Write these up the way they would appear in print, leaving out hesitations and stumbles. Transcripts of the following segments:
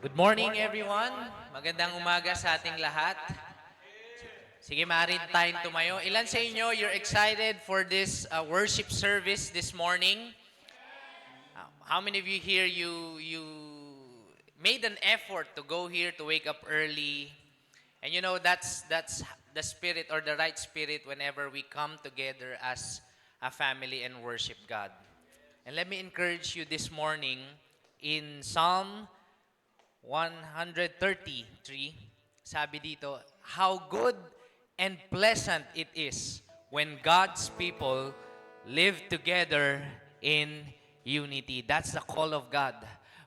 Good morning, everyone. Magandang umaga sa ating lahat. Sige, maaari tayong tumayo. Ilan sa inyo, you're excited for this worship service this morning? How many of you here, you made an effort to go here, to wake up early? And you know, that's the spirit or the right spirit whenever we come together as a family and worship God. And let me encourage you this morning in Psalm 133, sabi dito, how good and pleasant it is when God's people live together in unity. That's the call of God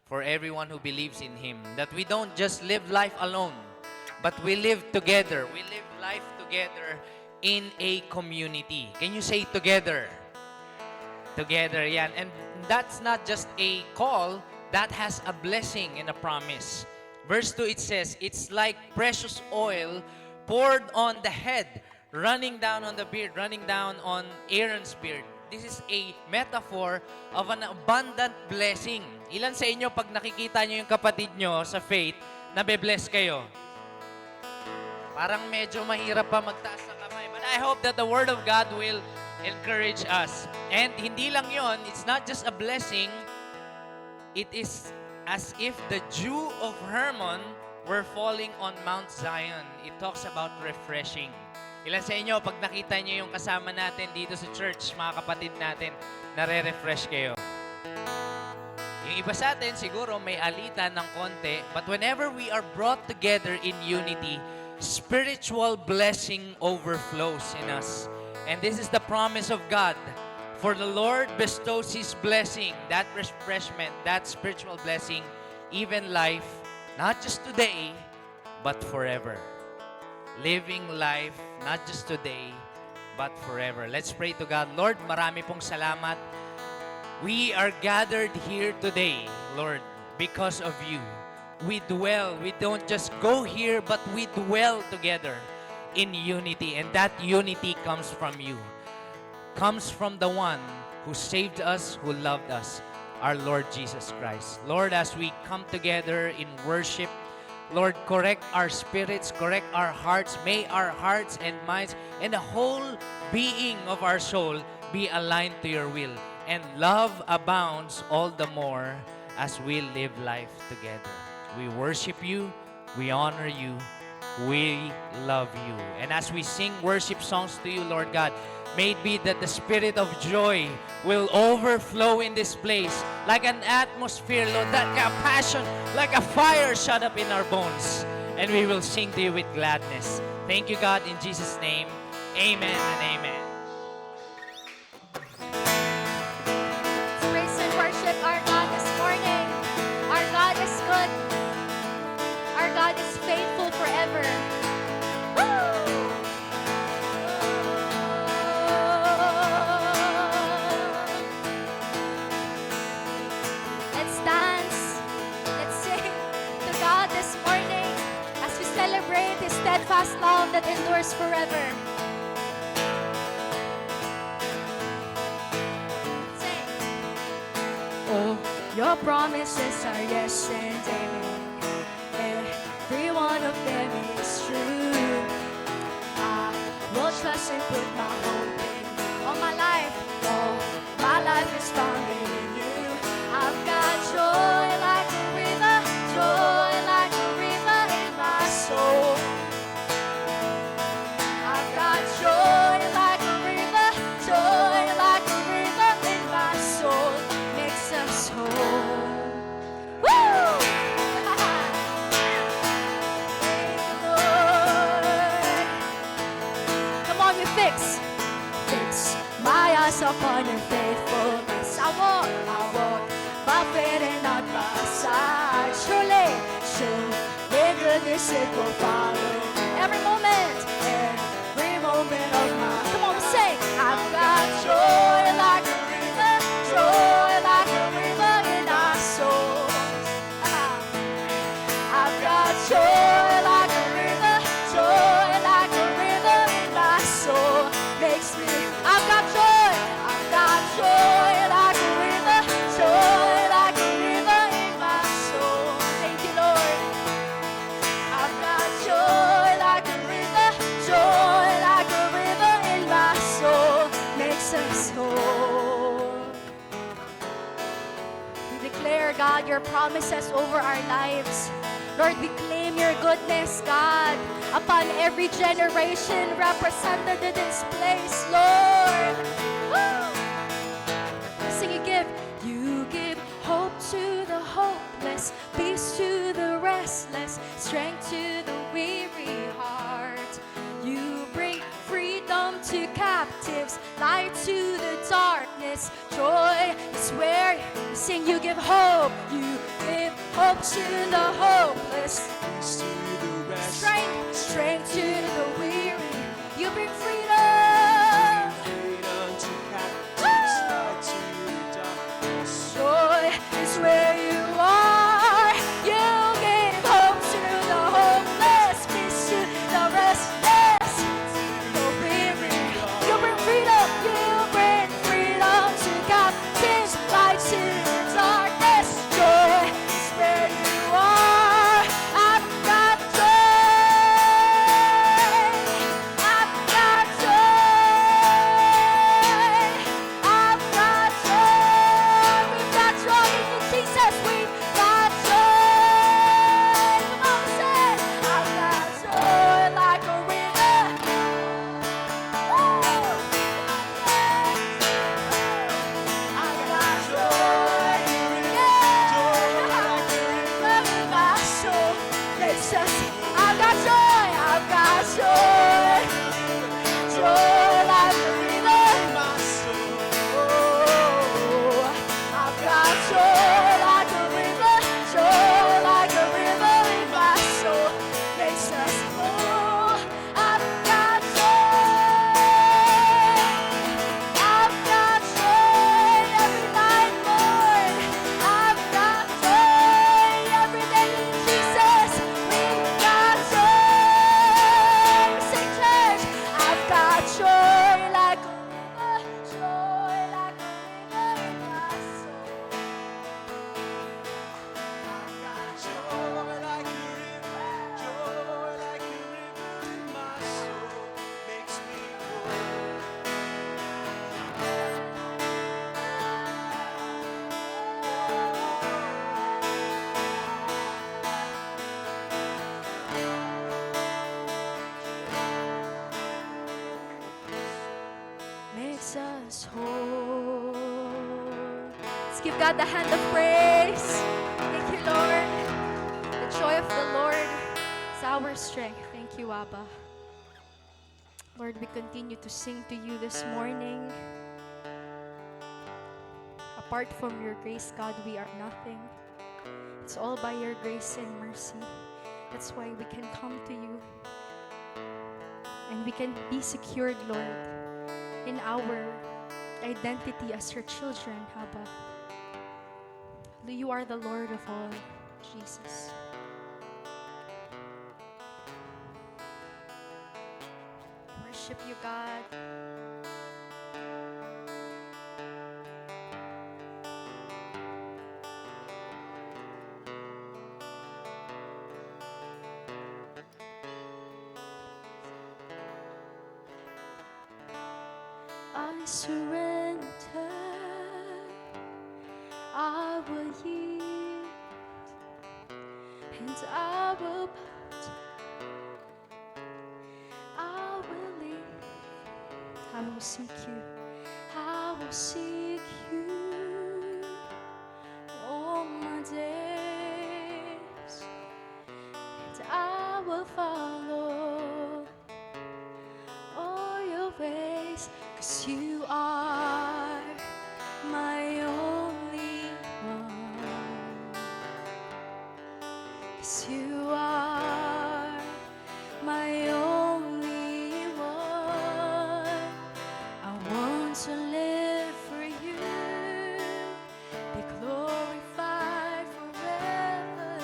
for everyone who believes in Him. That we don't just live life alone, but we live together. We live life together in a community. Can you say together? Together, yan. And that's not just a call, that has a blessing and a promise. Verse 2, it says, it's like precious oil poured on the head, running down on the beard, running down on Aaron's beard. This is a metaphor of an abundant blessing. Ilan sa inyo, pag nakikita nyo yung kapatid nyo sa faith, nabe-bless kayo? Parang medyo mahirap pa magtaas ng kamay. But I hope that the Word of God will encourage us. And hindi lang yon, it's not just a blessing, it is as if the dew of Hermon were falling on Mount Zion. It talks about refreshing. Ilan sa inyo, pag nakita nyo yung kasama natin dito sa church, mga kapatid natin, nare-refresh kayo. Yung iba sa atin, siguro may alitan ng konti, but whenever we are brought together in unity, spiritual blessing overflows in us. And this is the promise of God. For the Lord bestows His blessing, that refreshment, that spiritual blessing, even life, not just today, but forever. Living life, not just today, but forever. Let's pray to God. Lord, marami pong salamat. We are gathered here today, Lord, because of You. We dwell. We don't just go here, but we dwell together in unity. And that unity comes from You. Comes from the one who saved us, who loved us, our Lord Jesus Christ. Lord, as we come together in worship, Lord, correct our spirits, correct our hearts. May our hearts and minds and the whole being of our soul be aligned to Your will. And love abounds all the more as we live life together. We worship You, we honor You, we love You. And as we sing worship songs to You, Lord God, may it be that the spirit of joy will overflow in this place like an atmosphere, Lord, that a passion, like a fire shut up in our bones. And we will sing to You with gladness. Thank You, God, in Jesus' name. Amen and amen. Let's praise and worship our God this morning. Our God is good. Our God is faithful forever. Woo! Let's dance. Let's sing to God this morning as we celebrate His steadfast love that endures forever. Sing. Oh, Your promises are yes and amen. Every one of them is true. I will trust and put my hope in all my life. All my life is found in You. I've got joy like a river, joy like a river in my soul. I've got joy like a river, joy like a river in my soul. Makes us whole. Woo! Come on, you fix my eyes upon Your faithfulness. I walk by faith and not by sight. Surely goodness it will follow every moment of my. Come on, sing. I've got joy like a river, joy like a river in our souls. I've got joy like a river, joy like a river in my soul. Makes me, I've got joy like a river, joy like a river in my soul. Thank You, Lord. declare, God, your promises over our lives. Lord, we claim your goodness, God, upon every generation represented in this place, Lord. Woo! Sing, you give hope to the hopeless, peace to the restless, strength to the weary heart. You bring freedom to captives, light to the darkness, joy is where you sing. You give hope to the hopeless, Peace to the rest. strength to the weary. You bring freedom, Freedom to captives, light to the darkness. joy is where you are. You give hope to the hopeless, peace to the restless, the weary. You bring freedom to captives, light to the darkness, joy is where you are. I've got joy, I've got joy, I've got joy. We've got joy in you, Jesus. We've got joy. Come on, say, I've got joy like a river. I've got joy, yeah. My soul, it's just, I've got joy, joy like a river. My soul, Oh, I've got joy like a river in my soul. Makes us whole. I've got joy every night, Lord. I've got joy every day in Jesus. We've got joy. Sing, church. I've got joy like a river in my soul. I've got joy like a river, joy like a river in my soul, makes me whole. makes us whole. Let's give God the hand of praise. Thank you, Lord. The joy of the Lord is our strength. Thank you, Abba. Lord, we continue to sing to you this morning. Apart from your grace, God, we are nothing. It's all by your grace and mercy. That's why we can come to you. And we can be secured, Lord, in our identity as your children, Abba. You are the Lord of all, Jesus. Worship you, God. I surrender, I will yield, and I will bow down. I will live, I will seek you, I will seek you all my days, and I will follow all your ways. 'Cause you are my only one. 'Cause you are my only one. I want to live for you, be glorified forever.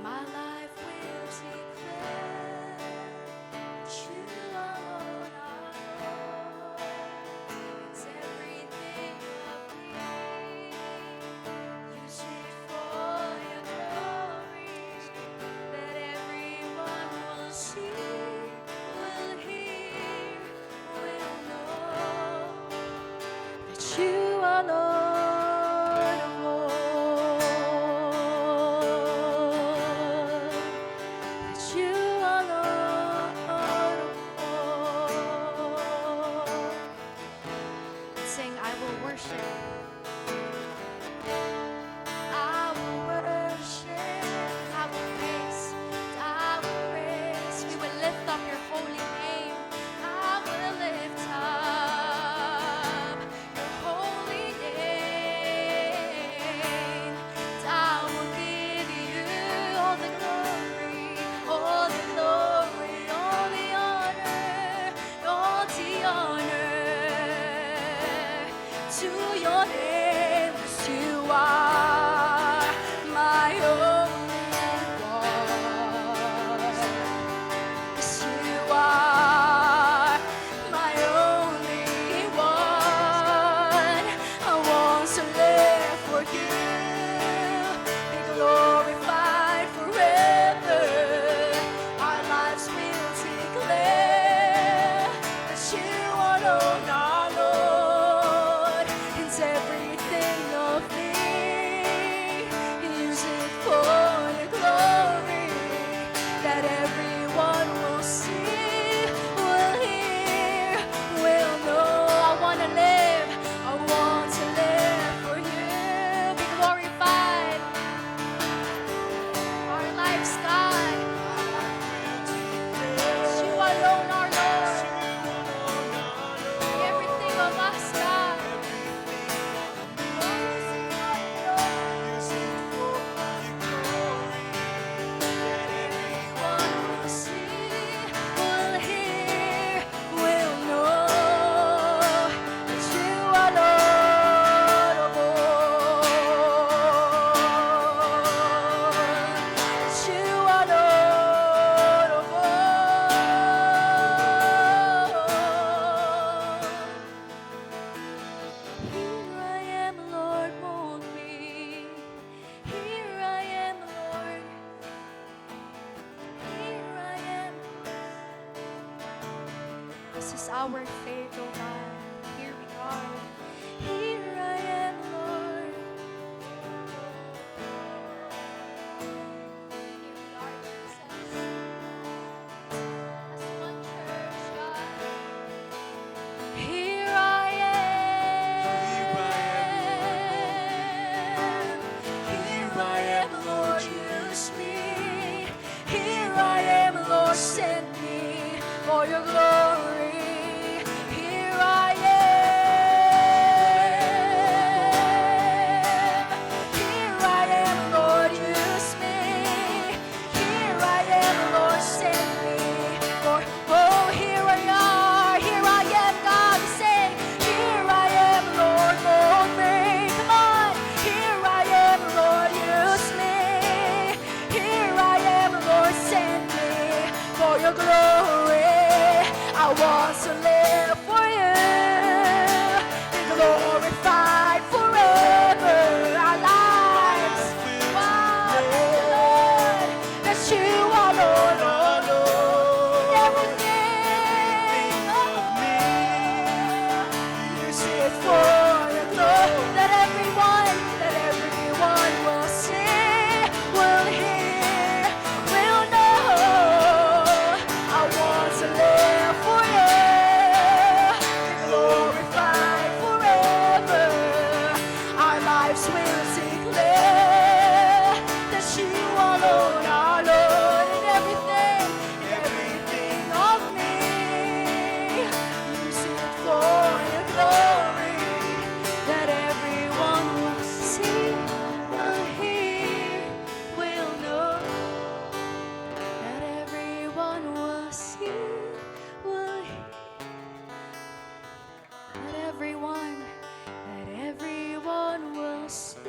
My life will declare that you alone are Lord. It's everything of me. Use it for your glory. you. Be glorified forever. Our lives will declare that you alone are Lord. It's everything of me. Use it for your glory, that everyone will see, will hear, will know. I want to live, I want to live for you. Be glorified. Our lives, God. You alone are Lord. Everything of us, God. Everyone will see, will hear, will know that you are Lord of all. That you are Lord of all. Here I am, Lord, mold me. Here I am, Lord. Here I am. This is our faith, oh God. Here we are. Here I am, Lord. Here we are, Jesus. As one church, God. Here I am. Here I am, Lord, use me. Here I am, Lord, send me for your glory. Here I am. Here I am, Lord, use me. Here I am, Lord, send me for, oh, here I are. Here I am, God, say, here I am, Lord, mold me. Come on. Here I am, Lord, use me. Here I am, Lord, send me for your glory. I want to live for you. Be glorified forever. Our lives, wow, Lord, that you are Lord, everything of me. Use it for your glory, that everyone will see, will hear, will know. I want to live for you. Be glorified forever. Our lives will declare that you alone are Lord, and everything of me. Use it for your glory, that everyone will see, will hear, will know. That everyone will see, will hear. That everyone will see,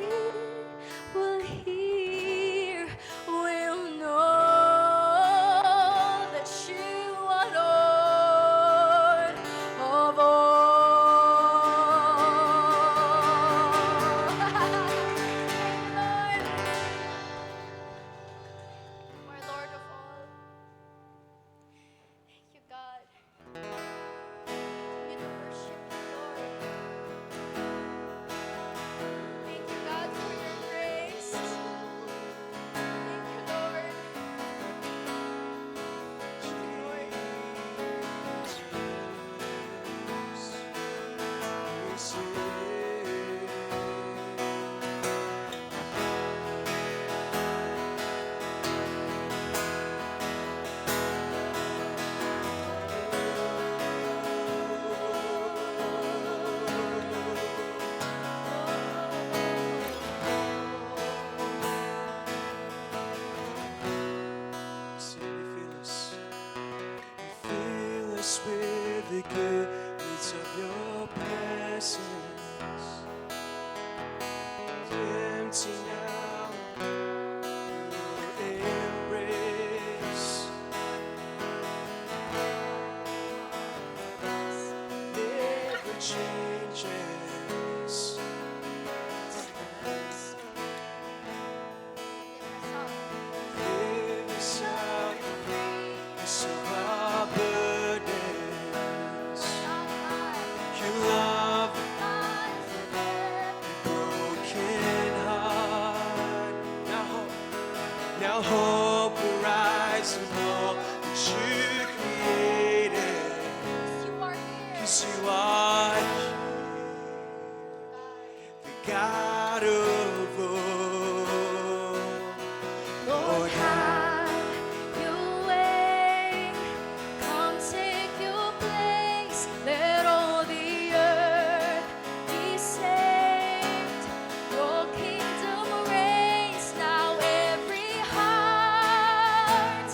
Now hope will rise from all that you created. You are here. 'Cause you are here, the God of all. Lord, have your way. Come take your place. Let all the earth be saved. Your kingdom reigns. Now every heart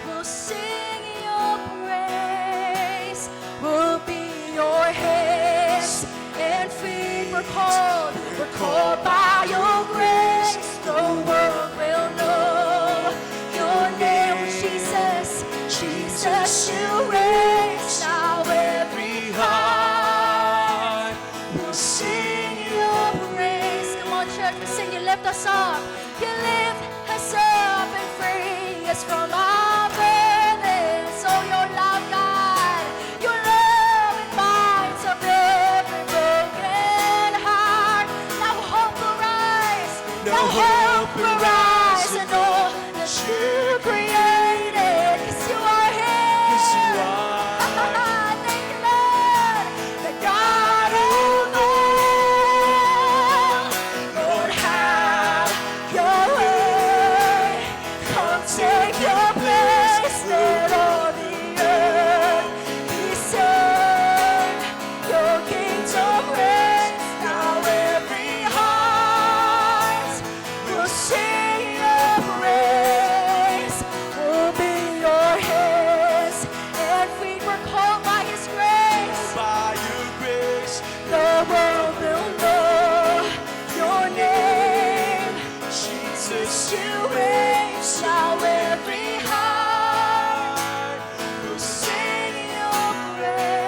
will sing your praise. Will be your hands and feet. We're called by your grace. The world will know your name, Jesus. Jesus, you reign. Now every heart will sing your praise. Come on, church, we sing. You lift us up. You lift us up and free us from our burdens. Oh, your love, God. Your love and binds up every broken heart. Now hope will rise. Now hope will rise and all that you created. 'Cause you are here. 'Cause you are Thank you, Lord. The God of all. Lord, have your way. Come take your place. Let all the earth be saved. Your kingdom reigns. Now every heart will sing your praise. Will be your hands and feet. Were called by His grace. by your grace. The world will know your name. Jesus, You reign. Now every heart will sing your praise.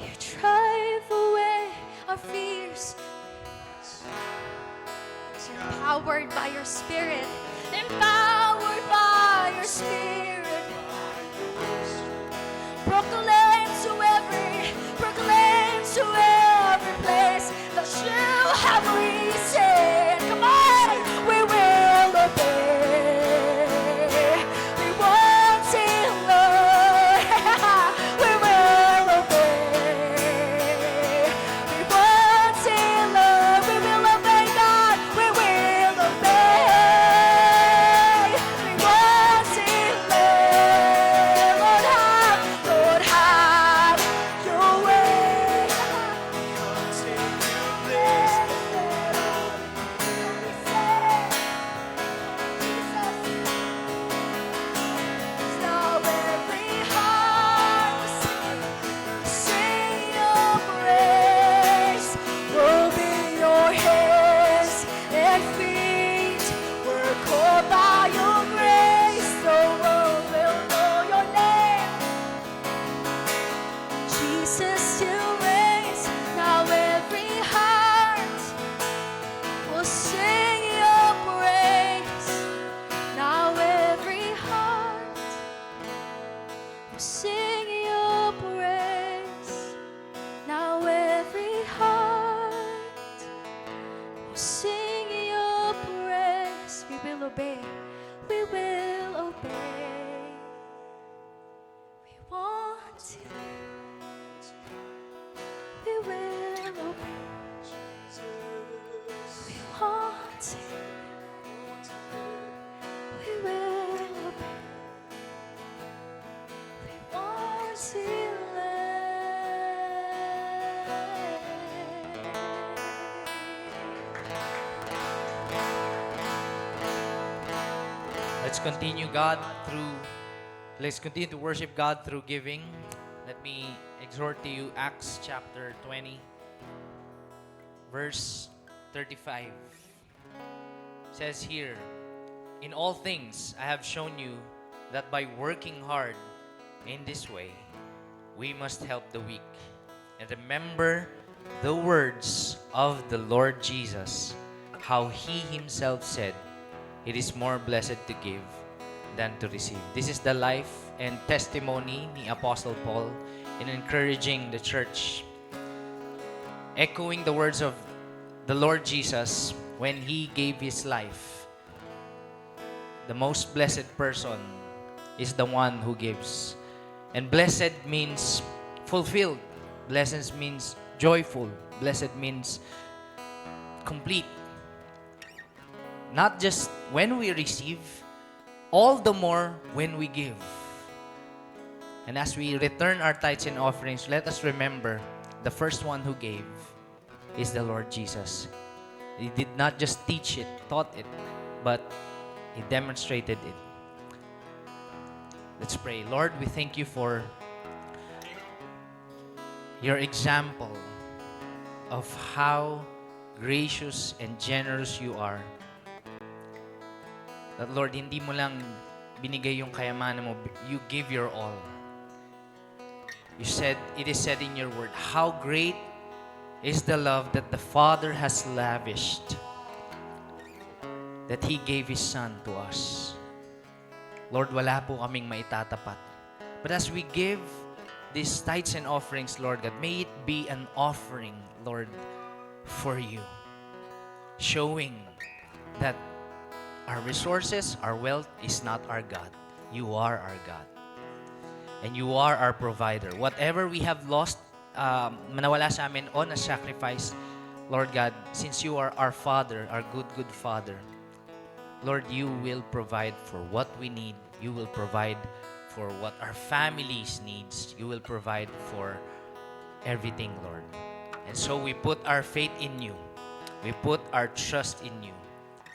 You drive away our fears. Empowered by your Spirit. Empowered by your Spirit. Proclaim to every place that you have reason. Come on, we will obey. We won't delay. We will obey. We won't delay. We will obey God. We will obey. We won't delay. Lord, have your way. take your place. Now every heart sing your praise. Will be your hands and feet. We're called by your grace. The world will know your name. Jesus, you reign. Now every heart will sing your praise. Now every heart will sing your praise. Now every heart will sing your praise. We will obey. We will obey. We want to. We will obey. We want to. We will obey. We want to Let's continue to worship God through giving. Let me exhort to you Acts chapter 20, verse 35. Says here, In all things, I have shown you that by working hard in this way, we must help the weak. And remember the words of the Lord Jesus, how He Himself said, it is more blessed to give than to receive. This is the life and testimony ni Apostle Paul in encouraging the church, echoing the words of the Lord Jesus when He gave His life. The most blessed person is the one who gives. And blessed means fulfilled. Blessed means joyful. Blessed means complete. Not just when we receive, all the more when we give. And as we return our tithes and offerings, let us remember the first one who gave is the Lord Jesus. He did not just teach it, taught it, but He demonstrated it. Let's pray. Lord, we thank you for your example of how gracious and generous you are. That Lord, hindi mo lang binigay yung kayamanan mo, you give your all. You said, it is said in your word, how great is the love that the Father has lavished, that He gave His Son to us. Lord, wala po kaming maitatapat. But as we give these tithes and offerings, Lord God, may it be an offering, Lord, for you. Showing that our resources, our wealth is not our God. You are our God. And you are our provider. Whatever we have lost, manawala sa amin on a sacrifice, Lord God, since you are our Father, our good, good Father, Lord, you will provide for what we need. You will provide for what our families needs. You will provide for everything, Lord. And so we put our faith in you. We put our trust in you.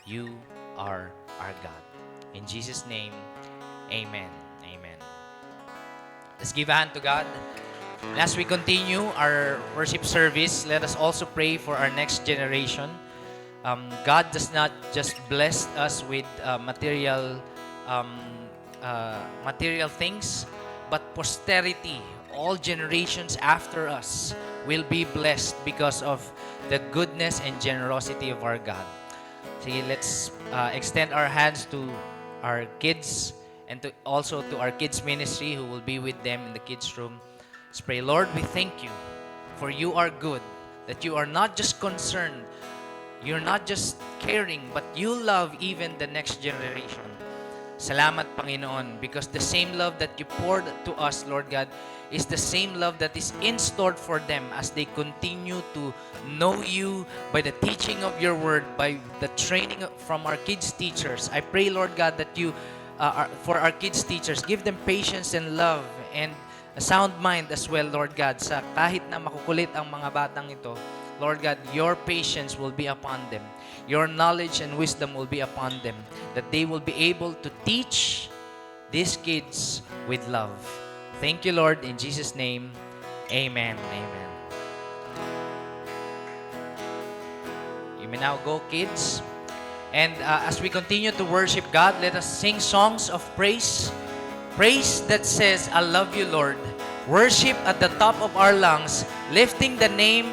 You are our God. In Jesus' name, amen. Amen. Let's give a hand to God. And as we continue our worship service, let us also pray for our next generation. God does not just bless us with material things, but posterity, all generations after us, will be blessed because of the goodness and generosity of our God. Sige, let's extend our hands to our kids and also to our kids ministry who will be with them in the kids room. Let's pray. Lord, we thank you for you are good, that you are not just concerned, you're not just caring, but you love even the next generation. Salamat, Panginoon, because the same love that you poured to us, Lord God, is the same love that is in store for them as they continue to know you by the teaching of your word, by the training from our kids' teachers. I pray, Lord God, that you, for our kids' teachers, give them patience and love and a sound mind as well, Lord God, sa kahit na makukulit ang mga batang ito, Lord God, your patience will be upon them. Your knowledge and wisdom will be upon them, that they will be able to teach these kids with love. Thank you, Lord. In Jesus' name, amen. Amen. You may now go, kids. And as we continue to worship God, let us sing songs of praise. Praise that says, I love you, Lord. Worship at the top of our lungs, lifting the name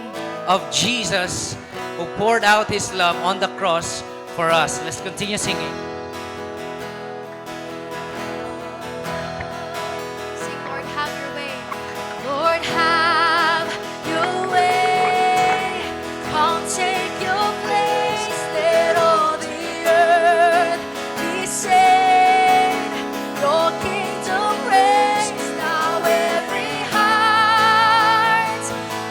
of Jesus who poured out His love on the cross for us. Let's continue singing. Sing, Lord, have your way. Lord, have your way. Come take your place. Let all the earth be saved. Your kingdom reigns. Now every heart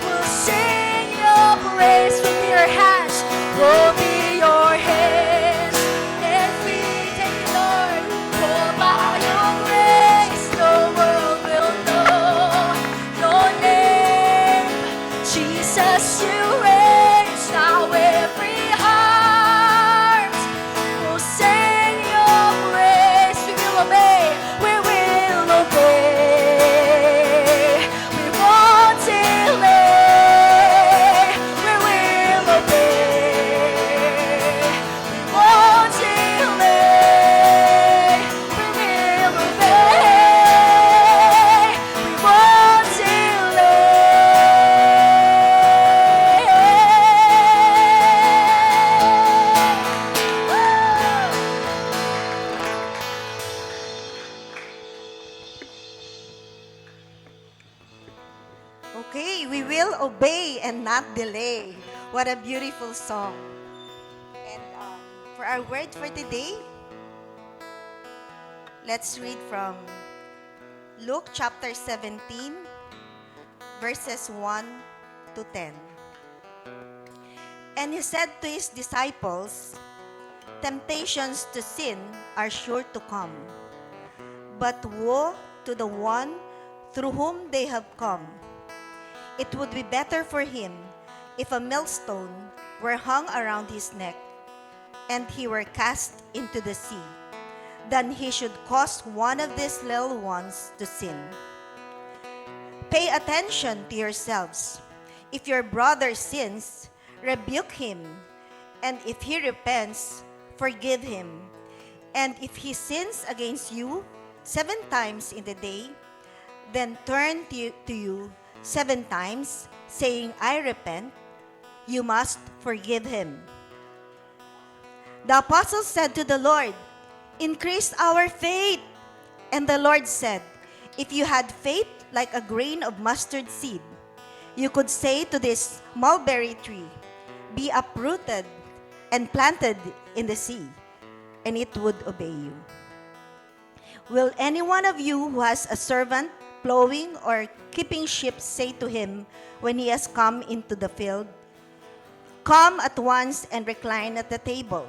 will sing your praise. From your hands will be your hands. Every day, Lord, pour by your grace. The world will know your name. not delay. What a beautiful song. And for our word for today, let's read from Luke chapter 17, verses 1 to 10. And he said to his disciples, temptations to sin are sure to come, but woe to the one through whom they have come. It would be better for him if a millstone were hung around his neck and he were cast into the sea, than he should cause one of these little ones to sin. Pay attention to yourselves. If your brother sins, rebuke him, and if he repents, forgive him. And if he sins against you 7 times in the day, then turn to you 7 times, saying, I repent, you must forgive him. The apostles said to the Lord, increase our faith. And the Lord said, if you had faith like a grain of mustard seed, you could say to this mulberry tree, be uprooted and planted in the sea, and it would obey you. Will any one of you who has a servant plowing or keeping sheep say to him when he has come into the field, come at once and recline at the table?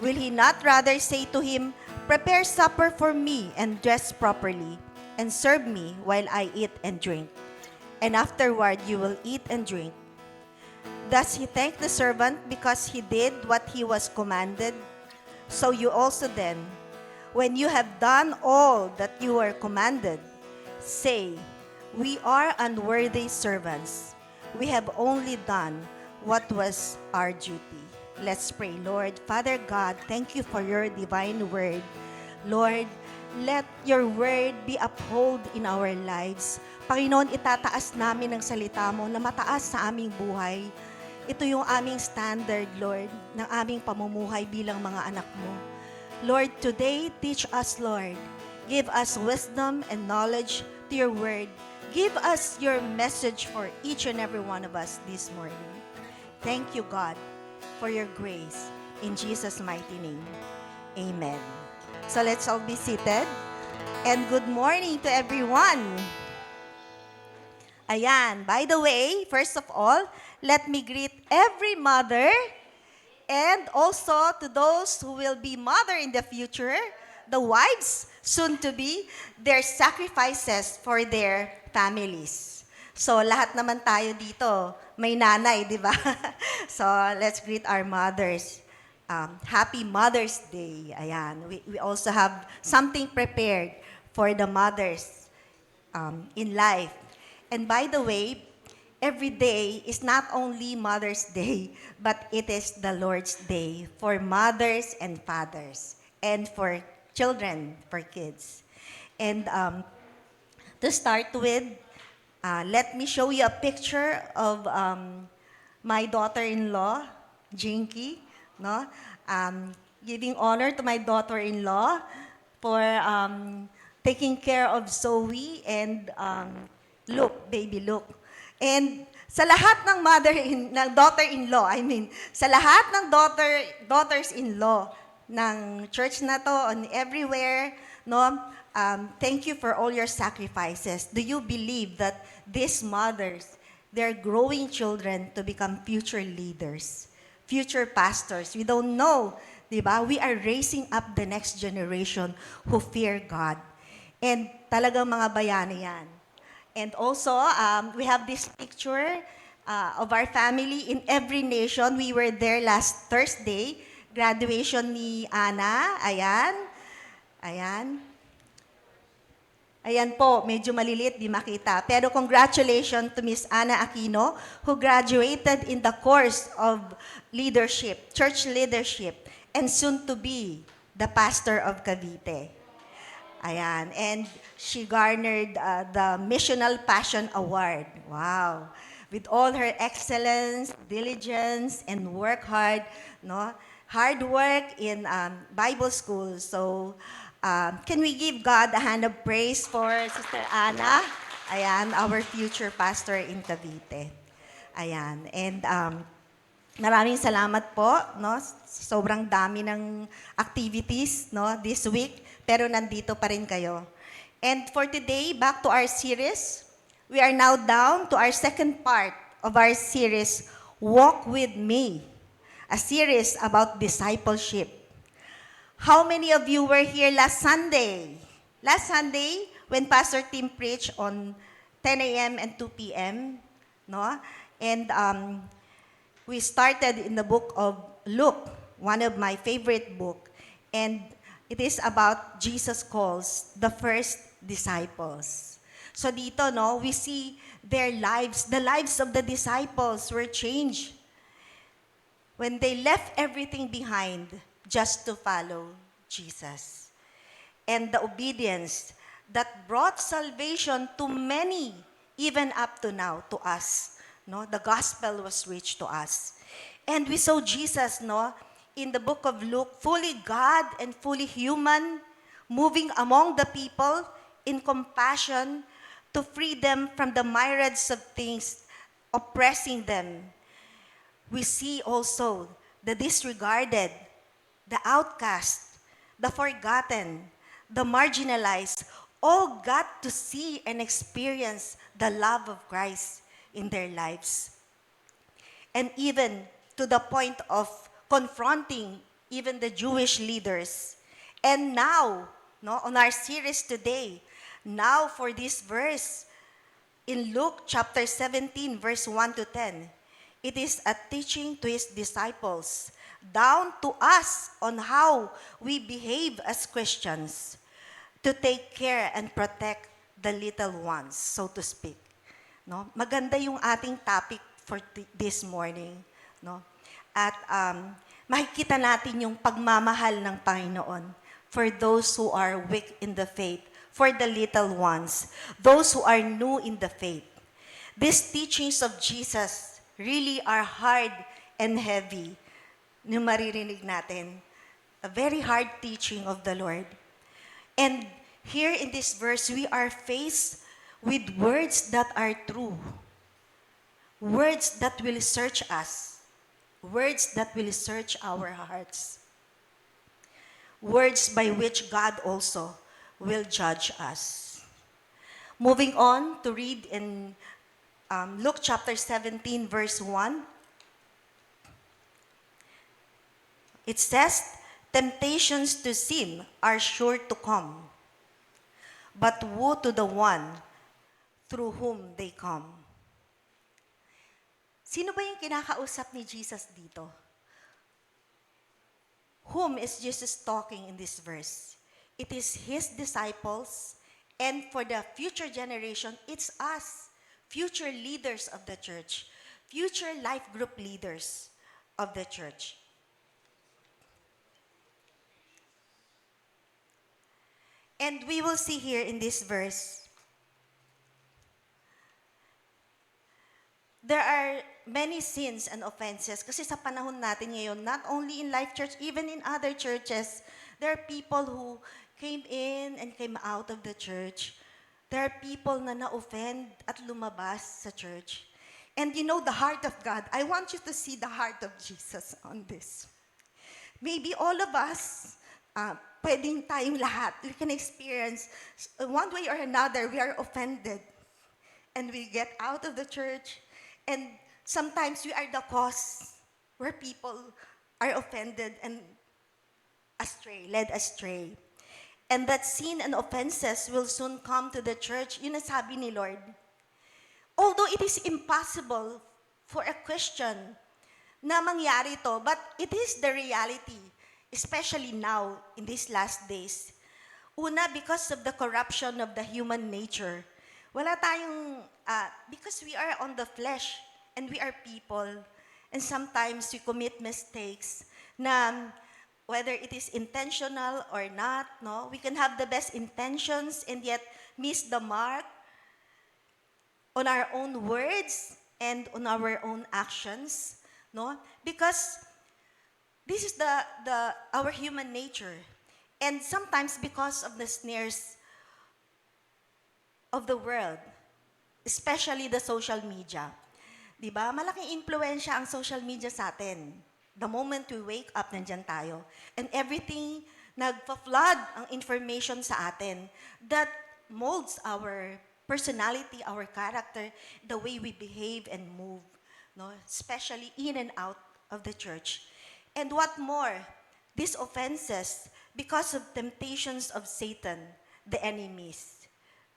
Will he not rather say to him, prepare supper for me and dress properly, and serve me while I eat and drink, and afterward you will eat and drink? Does he thank the servant because he did what he was commanded? So you also then, when you have done all that you were commanded, say, we are unworthy servants. We have only done what was our duty. Let's pray. Lord, Father God, thank you for your divine word. Lord, let your word be upheld in our lives. Panginoon, itataas namin ang salita mo na mataas sa aming buhay. Ito yung aming standard, Lord, ng aming pamumuhay bilang mga anak mo. Lord, today, teach us, Lord. Give us wisdom and knowledge to your word. Give us your message for each and every one of us this morning. Thank you, God, for your grace. In Jesus' mighty name, amen. So let's all be seated. And good morning to everyone. Ayan, by the way, first of all, let me greet every mother and also to those who will be mother in the future, the wives, soon to be, their sacrifices for their families. So lahat naman tayo dito, may nanay, di ba? So let's greet our mothers. Happy Mother's Day. Ayan, we also have something prepared for the mothers in life. And by the way, every day is not only Mother's Day, but it is the Lord's Day for mothers and fathers, and for children, for kids. And to start with, let me show you a picture of my daughter-in-law, Jinky, no? Giving honor to my daughter-in-law for taking care of Zoe and Luke, baby Luke. And sa lahat ng daughter-in-law, sa lahat ng daughters-in-law ng church na to, on everywhere, no? Thank you for all your sacrifices. Do you believe that these mothers, they're growing children to become future leaders, future pastors? We don't know, di ba? We are raising up the next generation who fear God. And talagang mga bayani yan. And also, we have this picture of our family in every nation. We were there last Thursday. Graduation ni Ana. Ayan. Ayan. Ayan po, medyo maliliit, di makita. Pero congratulations to Miss Ana Aquino, who graduated in the course of leadership, church leadership, and soon to be the pastor of Cavite. Ayan. And she garnered the Missional Passion Award. Wow. With all her excellence, diligence, and work hard, no? Hard work in Bible school. So, can we give God a hand of praise for Sister Ana? Ayan, our future pastor in Cavite. Ayan. And maraming salamat po, no? Sobrang dami ng activities, no, this week, pero nandito pa rin kayo. And for today, back to our series. We are now down to our second part of our series, Walk With Me, a series about discipleship. How many of you were here last Sunday? Last Sunday, when Pastor Tim preached on 10 a.m. and 2 p.m., no? And we started in the book of Luke, one of my favorite book, and it is about Jesus calls the first disciples. So dito, no, we see their lives, the lives of the disciples were changed when they left everything behind just to follow Jesus. And the obedience that brought salvation to many, even up to now, to us. No, the gospel was reached to us. And we saw Jesus, no, in the book of Luke, fully God and fully human, moving among the people in compassion to free them from the myriads of things oppressing them. We see also the disregarded, the outcast, the forgotten, the marginalized, all got to see and experience the love of Christ in their lives. And even to the point of confronting even the Jewish leaders. And now, no, on our series today, now for this verse in Luke chapter 17, verse 1 to 10, it is a teaching to his disciples, down to us on how we behave as Christians to take care and protect the little ones, so to speak. No? Maganda yung ating topic for this morning. No? At makikita natin yung pagmamahal ng Panginoon for those who are weak in the faith, for the little ones, those who are new in the faith. These teachings of Jesus really are hard and heavy. Yung maririnig natin, a very hard teaching of the Lord. And here in this verse, we are faced with words that are true. Words that will search us. Words that will search our hearts. Words by which God also will judge us. Moving on to read in Luke chapter 17, verse 1. It says, temptations to sin are sure to come, but woe to the one through whom they come. Sino ba yung kinakausap ni Jesus dito? Whom is Jesus talking in this verse? It is his disciples, and for the future generation, it's us, future leaders of the church, future life group leaders of the church. And we will see here in this verse, there are many sins and offenses. Kasi sa panahon natin ngayon, not only in Life Church, even in other churches, there are people who came in and came out of the church. There are people na na-offend at lumabas sa church. And you know the heart of God. I want you to see the heart of Jesus on this. Maybe all of us, pwedeng tayong lahat, we can experience, one way or another, we are offended. And we get out of the church. And sometimes we are the cause where people are offended and astray, led astray. And that sin and offenses will soon come to the church. Yun ang sabi ni Lord. Although it is impossible for a Christian na mangyari to, but it is the reality, especially now in these last days. Una, because of the corruption of the human nature. Wala tayong, because we are on the flesh and we are people, and sometimes we commit mistakes na whether it is intentional or not, no, we can have the best intentions and yet miss the mark on our own words and on our own actions, no, because this is our human nature, and sometimes because of the snares of the world, especially the social media, Di ba? Malaking impluensya ang social media sa atin. The moment we wake up, nandyan tayo. And everything, nagpa-flood ang information sa atin that molds our personality, our character, the way we behave and move, no? Especially in and out of the church. And what more, these offenses, because of temptations of Satan, the enemies.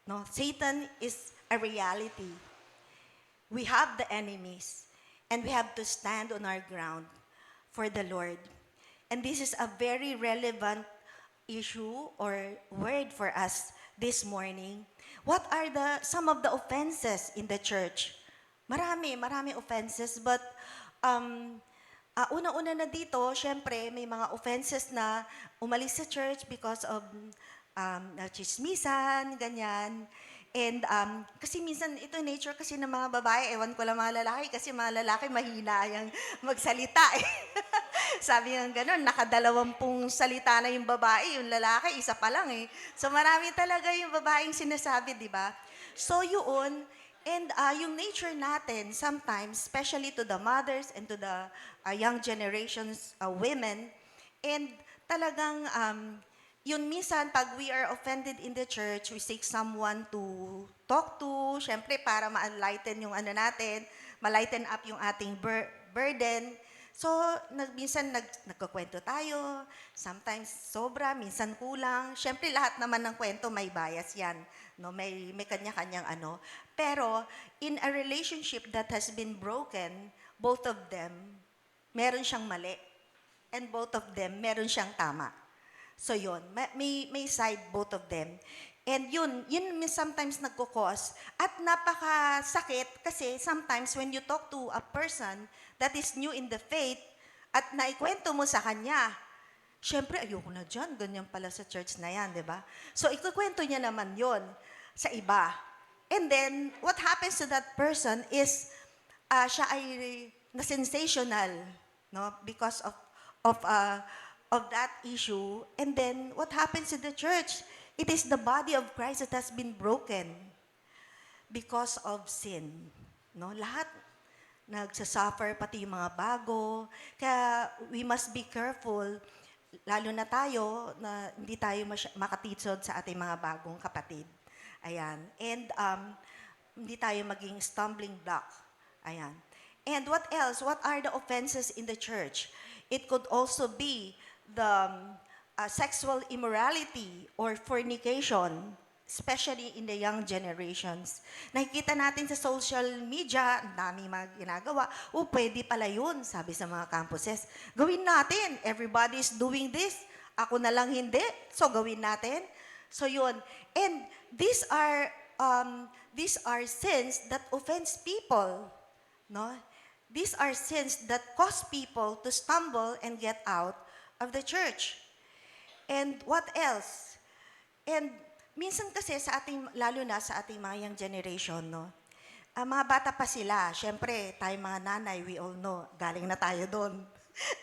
No, Satan is a reality. We have the enemies, and we have to stand on our ground for the Lord. And this is a very relevant issue or word for us this morning. What are some of the offenses in the church? Marami offenses, but una-una na dito, syempre, may mga offenses na umalis sa church because of chismisan, ganyan. And kasi minsan, ito nature kasi ng mga babae, ewan ko lang mga lalaki, kasi mga lalaki mahina yung magsalita. Eh. Sabi nga gano'n, nakadalawampung salita na yung babae, yung lalaki, isa pa lang eh. So marami talaga yung babaeng sinasabi, di ba? So yun, and yung nature natin, sometimes, especially to the mothers and to the young generations, women, and talagang, yun minsan, pag we are offended in the church, we seek someone to talk to, syempre para ma-enlighten yung ano natin, ma-lighten up yung ating burden. So, minsan nagkukwento tayo, sometimes sobra, minsan kulang. Syempre, lahat naman ng kwento may bias yan. No? May kanya-kanyang ano. Pero, in a relationship that has been broken, both of them, meron siyang mali. And both of them, meron siyang tama. So yun, may side both of them. And yun sometimes nagkukos. At napakasakit kasi sometimes when you talk to a person that is new in the faith at naikwento mo sa kanya, syempre ayoko na dyan, ganyan pala sa church na yan, di ba? So ikukwento niya naman yon sa iba. And then, what happens to that person is, siya ay na-sensational, no? Because of that issue. And then, what happens in the church? It is the body of Christ that has been broken because of sin. No? Lahat nagsasuffer, pati yung mga bago. Kaya, we must be careful, lalo na tayo, na hindi tayo makatitsod sa ating mga bagong kapatid. Ayan. And, hindi tayo maging stumbling block. Ayan. And what else? What are the offenses in the church? It could also be the sexual immorality or fornication, especially in the young generations. Nakikita natin sa social media, ang dami mga ginagawa. Pwede pala yun, sabi sa mga campuses. Gawin natin. Everybody is doing this. Ako na lang hindi. So, gawin natin. So, yun. And these are sins that offends people. No? These are sins that cause people to stumble and get out of the church. And what else? And minsan kasi sa ating, lalo na sa ating mga young generation, no? Mga bata pa sila, syempre, tayo mga nanay, we all know, galing na tayo doon.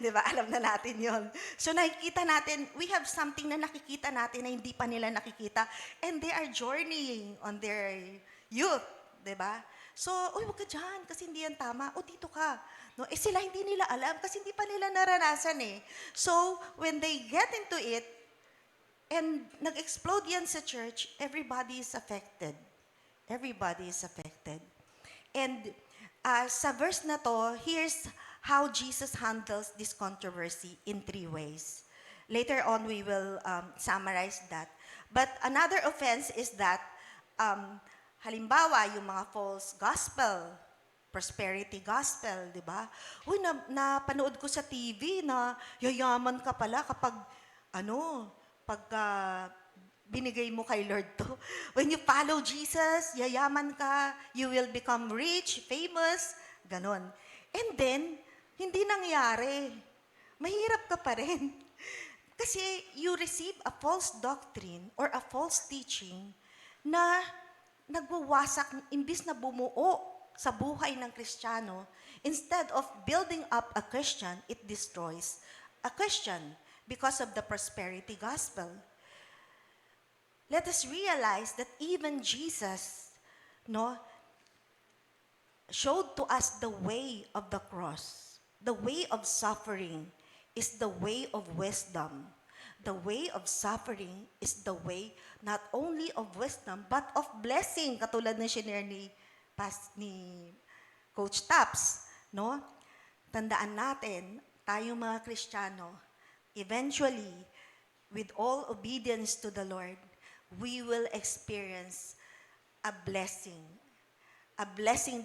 Di ba? Alam na natin yon. So nakikita natin, we have something na nakikita natin na hindi pa nila nakikita. And they are journeying on their youth. Di ba? So, huwag ka dyan, kasi hindi yan tama. Dito ka. No? Sila hindi nila alam, kasi hindi pa nila naranasan eh. So, when they get into it, and nag-explode yan sa church, everybody is affected. Everybody is affected. And sa verse na to, here's how Jesus handles this controversy in 3 ways. Later on, we will summarize that. But another offense is that, halimbawa, yung mga false gospel, prosperity gospel, di ba? Napanood ko sa TV na yayaman ka pala kapag, pagka binigay mo kay Lord to. When you follow Jesus, yayaman ka, you will become rich, famous, ganon. And then, hindi nangyari. Mahirap ka pa rin. Kasi you receive a false doctrine or a false teaching na nagwawasak, imbis na bumuo sa buhay ng Kristiyano, instead of building up a Christian, it destroys a Christian because of the prosperity gospel. Let us realize that even Jesus, showed to us the way of the cross. The way of suffering is the way of wisdom. The way of suffering is the way not only of wisdom but of blessing, katulad ng shinare ni Coach Taps, no? Tandaan natin, tayong mga Kristiyano, eventually, with all obedience to the Lord, we will experience a blessing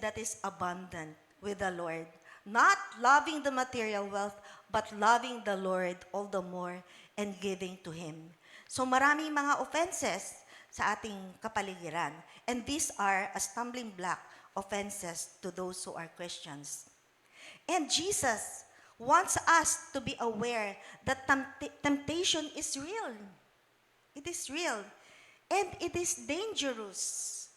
that is abundant with the Lord. Not loving the material wealth, but loving the Lord all the more and giving to Him. So maraming mga offenses sa ating kapaligiran. And these are a stumbling block offenses to those who are Christians. And Jesus wants us to be aware that temptation is real. It is real. And it is dangerous.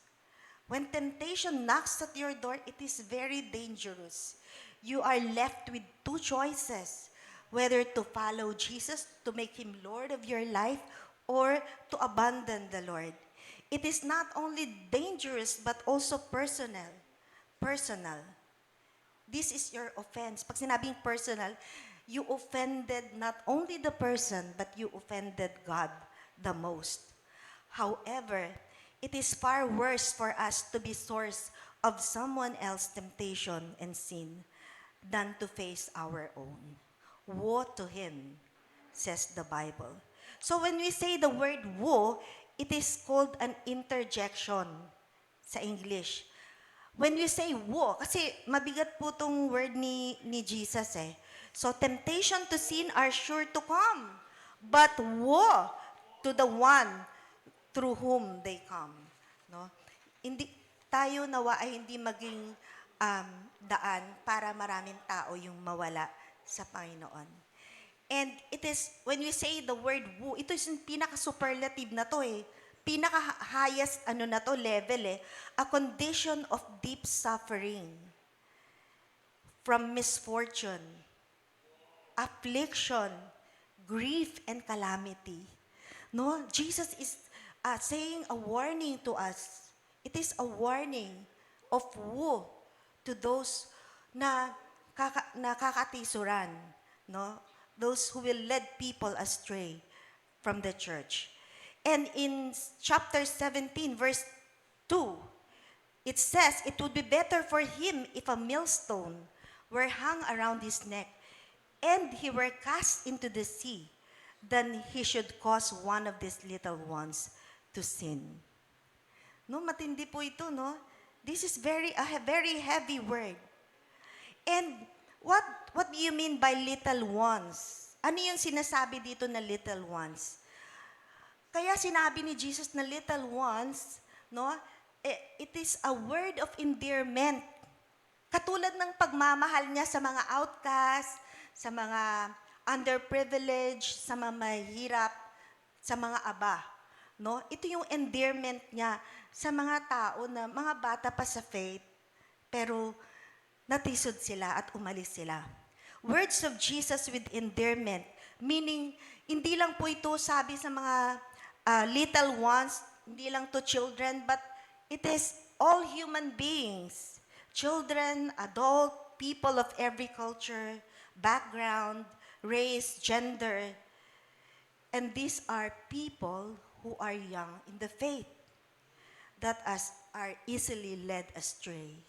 When temptation knocks at your door, it is very dangerous. You are left with two choices, whether to follow Jesus, to make Him Lord of your life, or to abandon the Lord. It is not only dangerous, but also personal. Personal. This is your offense. Pag sinabing personal, you offended not only the person, but you offended God the most. However, it is far worse for us to be source of someone else's temptation and sin than to face our own. Woe to him, says the Bible. So when we say the word woe, it is called an interjection sa English. When we say woe, kasi mabigat po tong word ni Jesus eh. So temptation to sin are sure to come, but woe to the one through whom they come. No? Hindi tayo nawa ay hindi maging daan para maraming tao yung mawala sa Panginoon. And it is, when we say the word woe, ito is yung pinaka-superlative na to eh. Pinaka-highest na to, level eh. A condition of deep suffering from misfortune, affliction, grief, and calamity. No? Jesus is saying a warning to us. It is a warning of woe to those na nakakatisuran, no? Those who will lead people astray from the church. And in chapter 17, verse 2, it says, it would be better for him if a millstone were hung around his neck and he were cast into the sea than he should cause one of these little ones to sin. No, matindi po ito, no? This is a very heavy word. And what do you mean by little ones? Ano yung sinasabi dito na little ones? Kaya sinabi ni Jesus na little ones, no? It is a word of endearment. Katulad ng pagmamahal niya sa mga outcast, sa mga underprivileged, sa mga mahirap, sa mga aba. No? Ito yung endearment niya sa mga tao na mga bata pa sa faith, pero natisod sila at umalis sila. Words of Jesus with endearment, meaning, hindi lang po ito sabi sa mga little ones, hindi lang to children, but it is all human beings. Children, adult, people of every culture, background, race, gender. And these are people who are young in the faith, that are easily led astray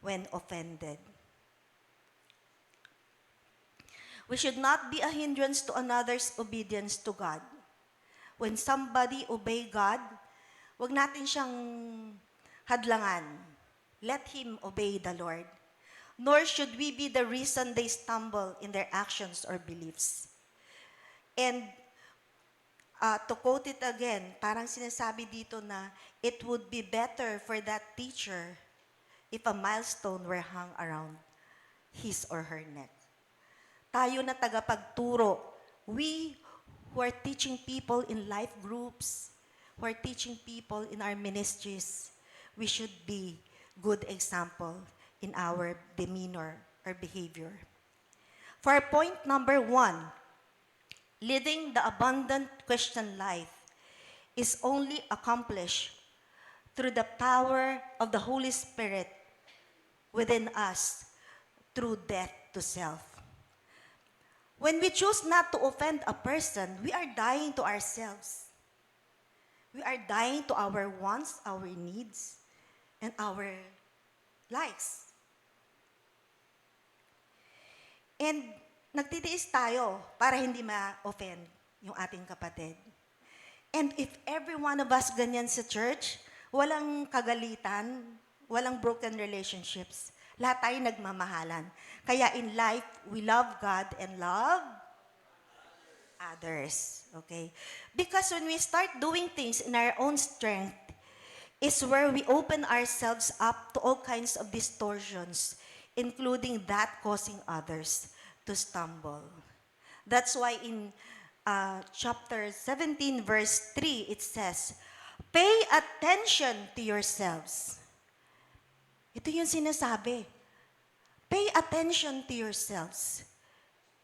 when offended. We should not be a hindrance to another's obedience to God. When somebody obey God, wag natin siyang hadlangan. Let him obey the Lord. Nor should we be the reason they stumble in their actions or beliefs. And to quote it again, parang sinasabi dito na it would be better for that teacher if a milestone were hung around his or her neck. Tayo na tagapagturo, we who are teaching people in life groups, who are teaching people in our ministries, we should be good example in our demeanor or behavior. For point number 1, living the abundant Christian life is only accomplished through the power of the Holy Spirit within us through death to self. When we choose not to offend a person, we are dying to ourselves. We are dying to our wants, our needs, and our likes. And nagtitiis tayo para hindi ma-offend yung ating kapatid. And if every one of us ganyan sa church, walang kagalitan, walang broken relationships, lahat tayo nagmamahalan. Kaya in life, we love God and love others. Okay? Because when we start doing things in our own strength, is where we open ourselves up to all kinds of distortions, including that causing others to stumble. That's why in chapter 17, verse 3, it says, pay attention to yourselves. Ito yung sinasabi. Pay attention to yourselves.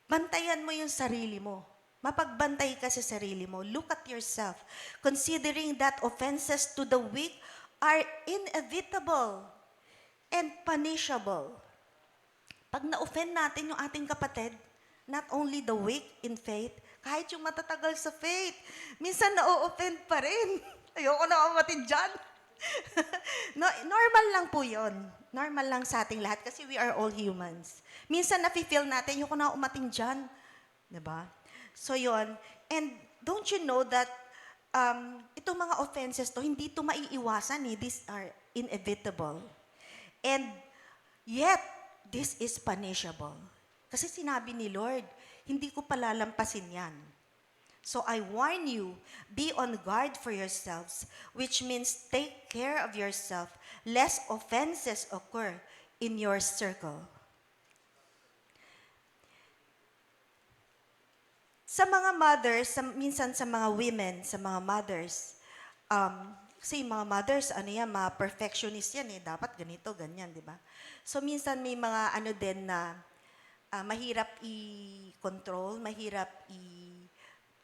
Bantayan mo yung sarili mo. Mapagbantay ka sa sarili mo. Look at yourself. Considering that offenses to the weak are inevitable and punishable. Pag na-offend natin yung ating kapatid, not only the weak in faith, kahit yung matatagal sa faith, minsan na-offend pa rin. Ayoko na umatin dyan. No, normal lang po yun. Normal lang sa ating lahat kasi we are all humans. Minsan nafe-feel natin, ayoko na umatin dyan. Diba? So yun. And don't you know that itong mga offenses to, hindi to maiiwasan eh. These are inevitable. And yet, this is punishable. Kasi sinabi ni Lord, hindi ko palalampasin yan. So I warn you, be on guard for yourselves, which means take care of yourself, lest offenses occur in your circle. Sa mga mothers, minsan sa mga women, sa mga mothers, kasi mga mothers, ano yan, mga perfectionist yan eh, dapat ganito, ganyan, di ba? So minsan may mga ano din na mahirap i-control, mahirap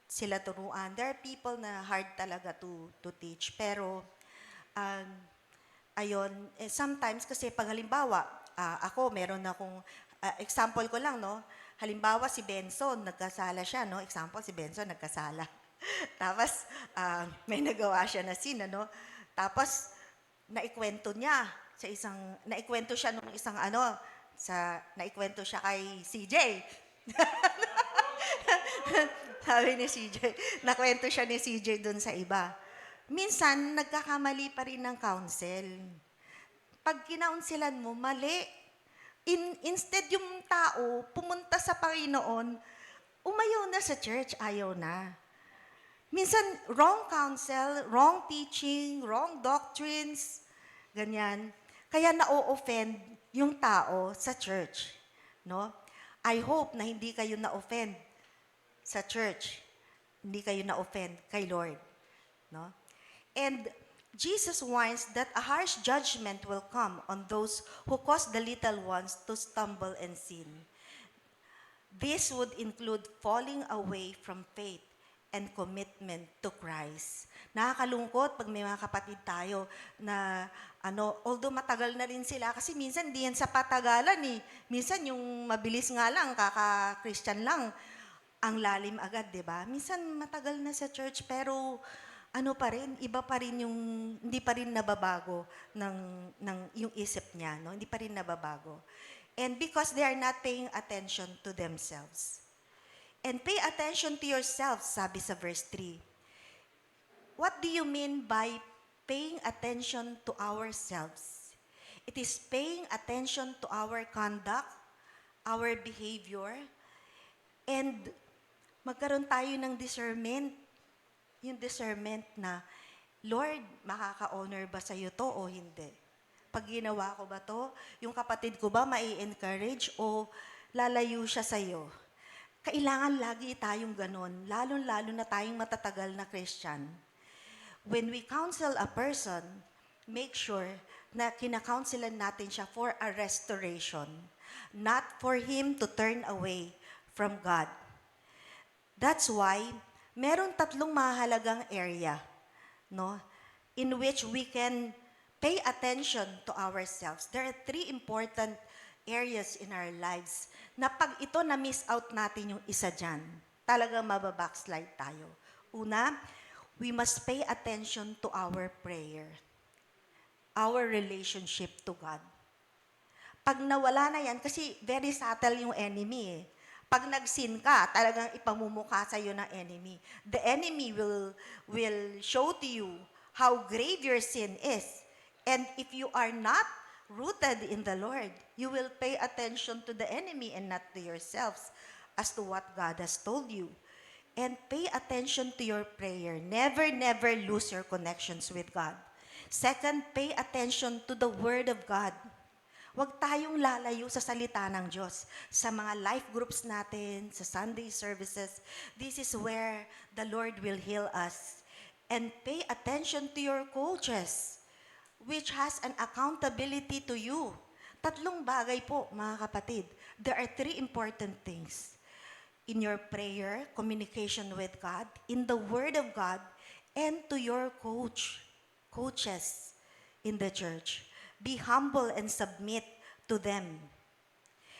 sila turuan. There are people na hard talaga to teach. Pero, ayun, sometimes kasi pag halimbawa, ako, meron akong, example ko lang, no? Halimbawa, si Benson, nagkasala siya, no? Example, si Benson, nagkasala. Tapos, may nagawa siya na scene, ano? Tapos, naikwento siya nung isang ano, naikwento siya kay CJ. Sabi ni CJ, nakwento siya ni CJ dun sa iba. Minsan, nagkakamali pa rin ng counsel. Pag kinaunselan mo, mali. Instead yung tao, pumunta sa Panginoon, umayaw na sa church, ayaw na. Minsan, wrong counsel, wrong teaching, wrong doctrines, ganyan. Kaya na-offend yung tao sa church. No? I hope na hindi kayo na-offend sa church. Hindi kayo na-offend kay Lord. No? And Jesus warns that a harsh judgment will come on those who cause the little ones to stumble and sin. This would include falling away from faith and commitment to Christ. Nakakalungkot pag may mga kapatid tayo na although matagal na rin sila, kasi minsan di yan sa patagalan eh. Minsan yung mabilis nga lang, kaka-Christian lang, ang lalim agad, di ba? Minsan matagal na sa church, pero pa rin, iba pa rin yung, hindi pa rin nababago yung isip niya, no? Hindi pa rin nababago. And because they are not paying attention to themselves. And pay attention to yourselves, sabi sa verse 3. What do you mean by paying attention to ourselves? It is paying attention to our conduct, our behavior, and magkaroon tayo ng discernment. Yung discernment na, Lord, makaka-honor ba sa'yo to o hindi? Pag ginawa ko ba to, yung kapatid ko ba mai-encourage o lalayo siya sa'yo? Kailangan lagi tayong ganon, lalo-lalo na tayong matatagal na Christian. When we counsel a person, make sure na kinakounselan natin siya for a restoration, not for him to turn away from God. That's why, meron tatlong mahalagang area, no, in which we can pay attention to ourselves. There are three important areas in our lives na pag ito na-miss out natin yung isa dyan, talagang mababackslide tayo. Una, we must pay attention to our prayer, our relationship to God. Pag nawala na yan, kasi very subtle yung enemy eh. Pag nag-sin ka, talagang ipamumukha sa'yo ng enemy. The enemy will show to you how grave your sin is. And if you are not rooted in the Lord, you will pay attention to the enemy and not to yourselves as to what God has told you. And pay attention to your prayer. Never, never lose your connections with God. Second, pay attention to the Word of God. Huwag tayong lalayo sa salita ng Diyos. Sa mga life groups natin, sa Sunday services, this is where the Lord will heal us. And pay attention to your coaches, which has an accountability to you. Tatlong bagay po, mga kapatid. There are three important things. In your prayer, communication with God, in the Word of God, and to your coaches in the church. Be humble and submit to them.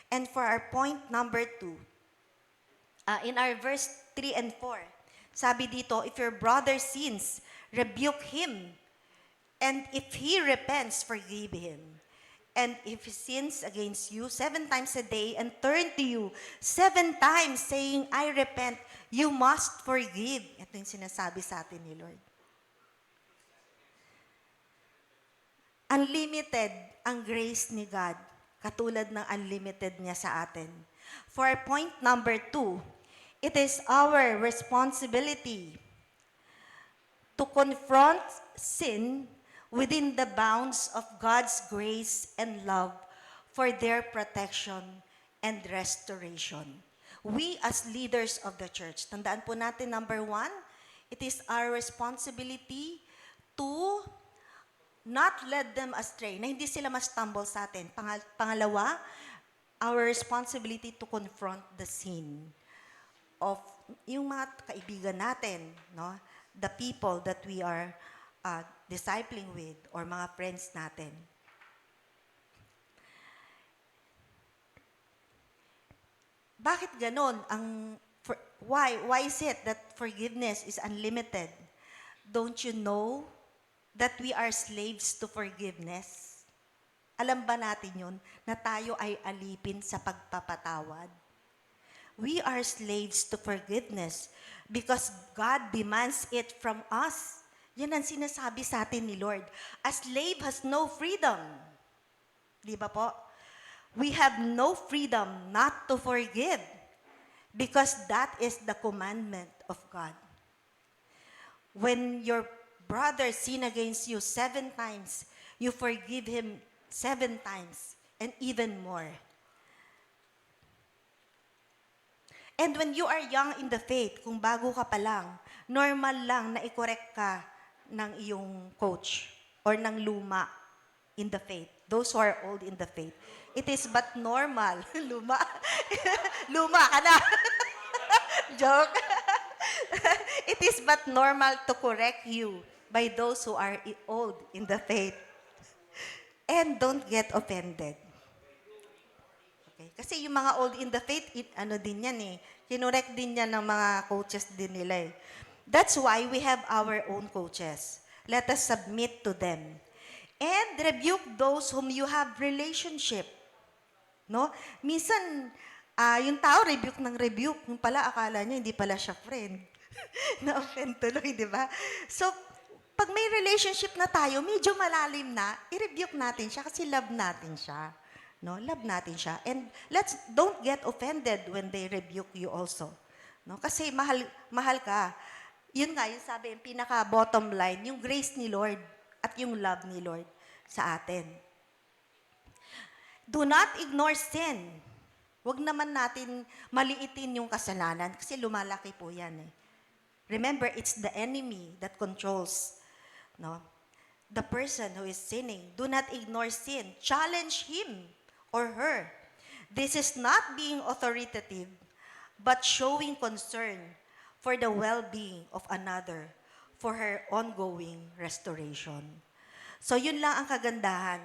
And for our point number 2, in our verse 3 and 4, sabi dito, if your brother sins, rebuke him. And if he repents, forgive him. And if he sins against you 7 times a day and turn to you 7 times saying, I repent, you must forgive. Ito yung sinasabi sa atin ni Lord. Unlimited ang grace ni God, katulad ng unlimited niya sa atin. For point number 2, it is our responsibility to confront sin within the bounds of God's grace and love for their protection and restoration. We as leaders of the church, tandaan po natin, number 1, it is our responsibility to not let them astray, na hindi sila ma-stumble sa atin. Pangalawa, our responsibility to confront the sin of yung mga kaibigan natin, no? The people that we are discipling with or mga friends natin. Bakit ganon? Why is it that forgiveness is unlimited? Don't you know that we are slaves to forgiveness? Alam ba natin yun, na tayo ay alipin sa pagpapatawad? We are slaves to forgiveness because God demands it from us. Yan ang sinasabi sa atin ni Lord. A slave has no freedom. Di ba po? We have no freedom not to forgive because that is the commandment of God. When your brother sin against you 7 times, you forgive him 7 times and even more. And when you are young in the faith, kung bago ka pa lang, normal lang na i-correct ka ng iyong coach or ng luma in the faith. Those who are old in the faith. It is but normal. Luma. Luma ka na. Joke. It is but normal to correct you by those who are old in the faith. And don't get offended. Okay? Kasi yung mga old in the faith, ano din yan eh. Kinurek din yan ng mga coaches din nila eh. That's why we have our own coaches. Let us submit to them. And rebuke those whom you have relationship. No? Minsan, yung tao rebuke ng rebuke. Yung pala, akala niya, hindi pala siya friend. Na-offend tuloy, di ba? So, pag may relationship na tayo, medyo malalim na, i-rebuke natin siya kasi love natin siya. No? Love natin siya. And don't get offended when they rebuke you also. No? Kasi mahal ka. Yun nga, yung sabi, yung pinaka-bottom line, yung grace ni Lord at yung love ni Lord sa atin. Do not ignore sin. Huwag naman natin maliitin yung kasalanan kasi lumalaki po yan eh. Remember, it's the enemy that controls, no, the person who is sinning. Do not ignore sin. Challenge him or her. This is not being authoritative, but showing concern for the well-being of another, for her ongoing restoration. So, yun lang ang kagandahan.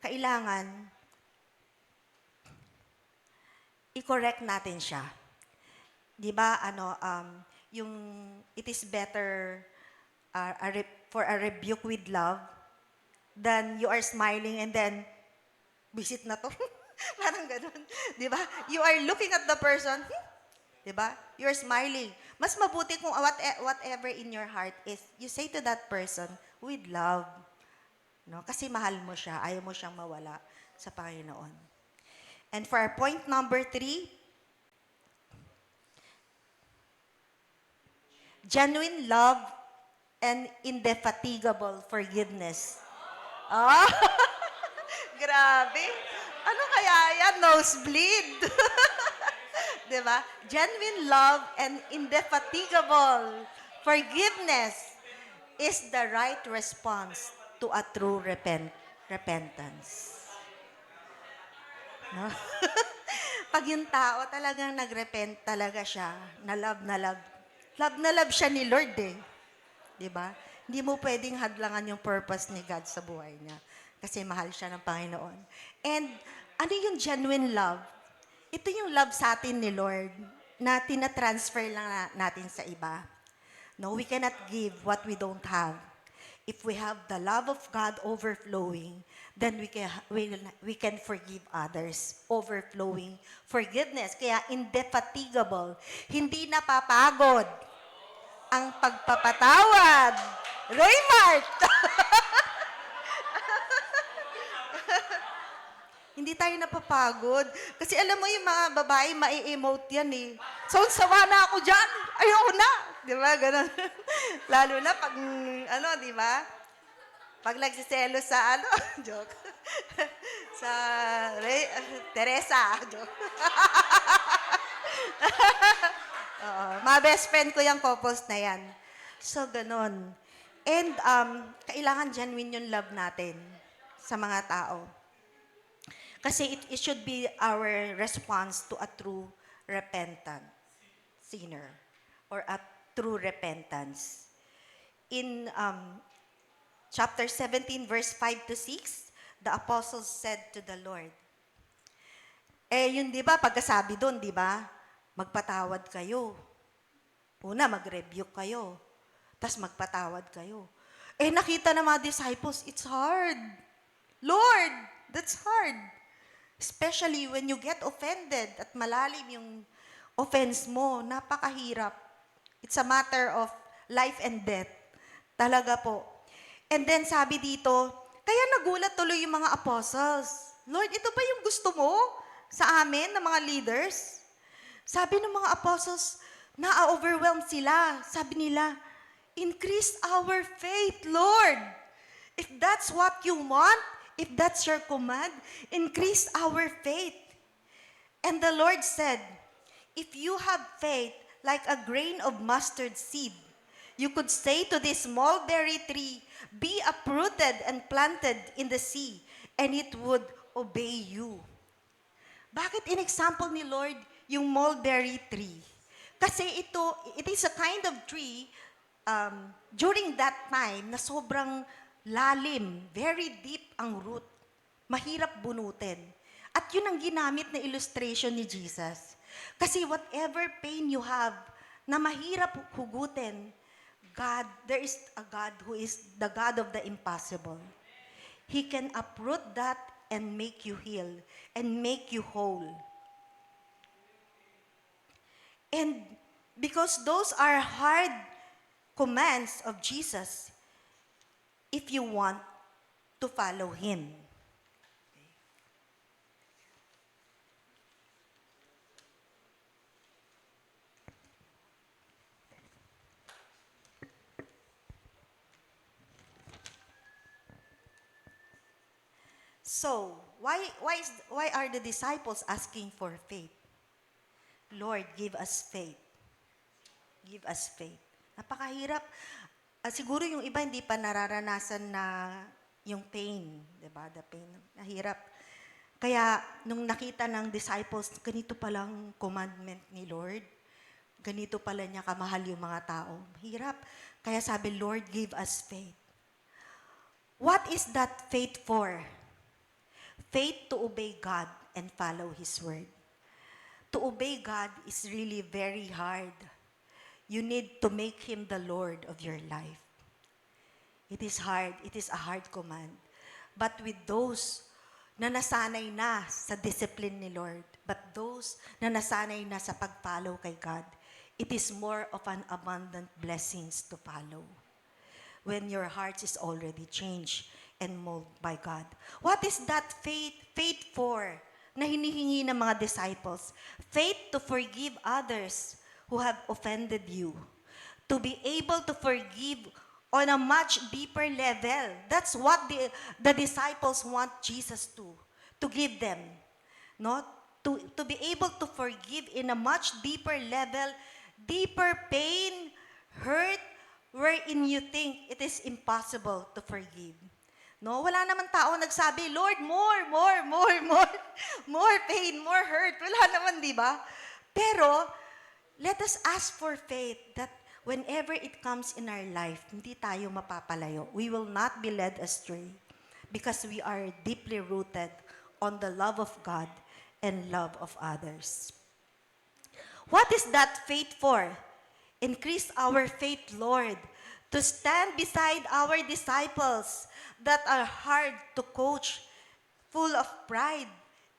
Kailangan, i-correct natin siya. Di ba, yung it is better for a rebuke with love than you are smiling and then, visit na to. Parang ganun. Di ba? You are looking at the person, di ba? You are smiling. Mas mabuti kung whatever in your heart is, you say to that person with love. No? Kasi mahal mo siya, ayaw mo siyang mawala sa Panginoon. And for our point number 3, genuine love and indefatigable forgiveness. Ah, grabe. Ano kaya yan? Nosebleed. Diba? Genuine love and indefatigable forgiveness is the right response to a true repentance. No? Pag yung tao talagang nagrepent talaga siya, na love na love. Love na love siya ni Lord eh. Di ba? Hindi mo pwedeng hadlangan yung purpose ni God sa buhay niya. Kasi mahal siya ng Panginoon. And ano yung genuine love? Ito yung love sa atin ni Lord na tina-transfer lang natin sa iba. No, we cannot give what we don't have. If we have the love of God overflowing, then we can forgive others. Overflowing forgiveness. Kaya indefatigable. Hindi napapagod ang pagpapatawad. Raymart! Hindi tayo napapagod. Kasi alam mo yung mga babae, mai-emote yan eh. So, sawa na ako dyan. Ayoko na. Di ba? Ganun. Lalo na pag, di ba? Pag nagsiselo sa, joke. Sa, Teresa, joke. Mga best friend ko yung couples na yan. So, ganun. And, kailangan genuine yung love natin sa mga tao. Kasi it should be our response to a true repentant sinner or a true repentance. In chapter 17, verse 5 to 6, the apostles said to the Lord, yun di ba, pagkasabi doon, di ba, magpatawad kayo. Una, mag-rebuke kayo. Tapos magpatawad kayo. Nakita ng mga disciples, it's hard. Lord, that's hard. Especially when you get offended at malalim yung offense mo, napakahirap. It's a matter of life and death. Talaga po. And then sabi dito, kaya nagulat tuloy yung mga apostles. Lord, ito ba yung gusto mo sa amin, ng mga leaders? Sabi ng mga apostles, na-overwhelm sila. Sabi nila, increase our faith, Lord. If that's what you want, if that's your command, increase our faith. And the Lord said, if you have faith like a grain of mustard seed, you could say to this mulberry tree, be uprooted and planted in the sea, and it would obey you. Bakit in-example ni Lord yung mulberry tree? Kasi it is a kind of tree during that time na sobrang lalim, very deep ang root. Mahirap bunutin. At yun ang ginamit na illustration ni Jesus. Kasi whatever pain you have na mahirap hugutin, there is a God who is the God of the impossible. He can uproot that and make you heal and make you whole. And because those are hard commands of Jesus, if you want to follow Him. So, why are the disciples asking for faith? Lord, give us faith. Give us faith. Napakahirap. Siguro yung iba hindi pa nararanasan na yung pain, 'di ba? The pain. Nahirap. Kaya nung nakita ng disciples, ganito palang commandment ni Lord. Ganito pala niya kamahal yung mga tao. Hirap. Kaya sabi, Lord, give us faith. What is that faith for? Faith to obey God and follow His word. To obey God is really very hard. You need to make Him the Lord of your life. It is hard. It is a hard command. But with those na nasanay na sa discipline ni Lord, but those na nasanay na sa pag-follow kay God, it is more of an abundant blessings to follow when your heart is already changed and molded by God. What is that faith? Faith for na hinihingi ng mga disciples. Faith to forgive others who have offended you. To be able to forgive on a much deeper level. That's what the disciples want Jesus to give them. No? To be able to forgive in a much deeper level, deeper pain, hurt, wherein you think it is impossible to forgive. No, wala naman tao nagsabi, Lord, more pain, more hurt. Wala naman, di ba? Pero, let us ask for faith that whenever it comes in our life, hindi tayo mapapalayo. We will not be led astray because we are deeply rooted on the love of God and love of others. What is that faith for? Increase our faith, Lord, to stand beside our disciples that are hard to coach, full of pride,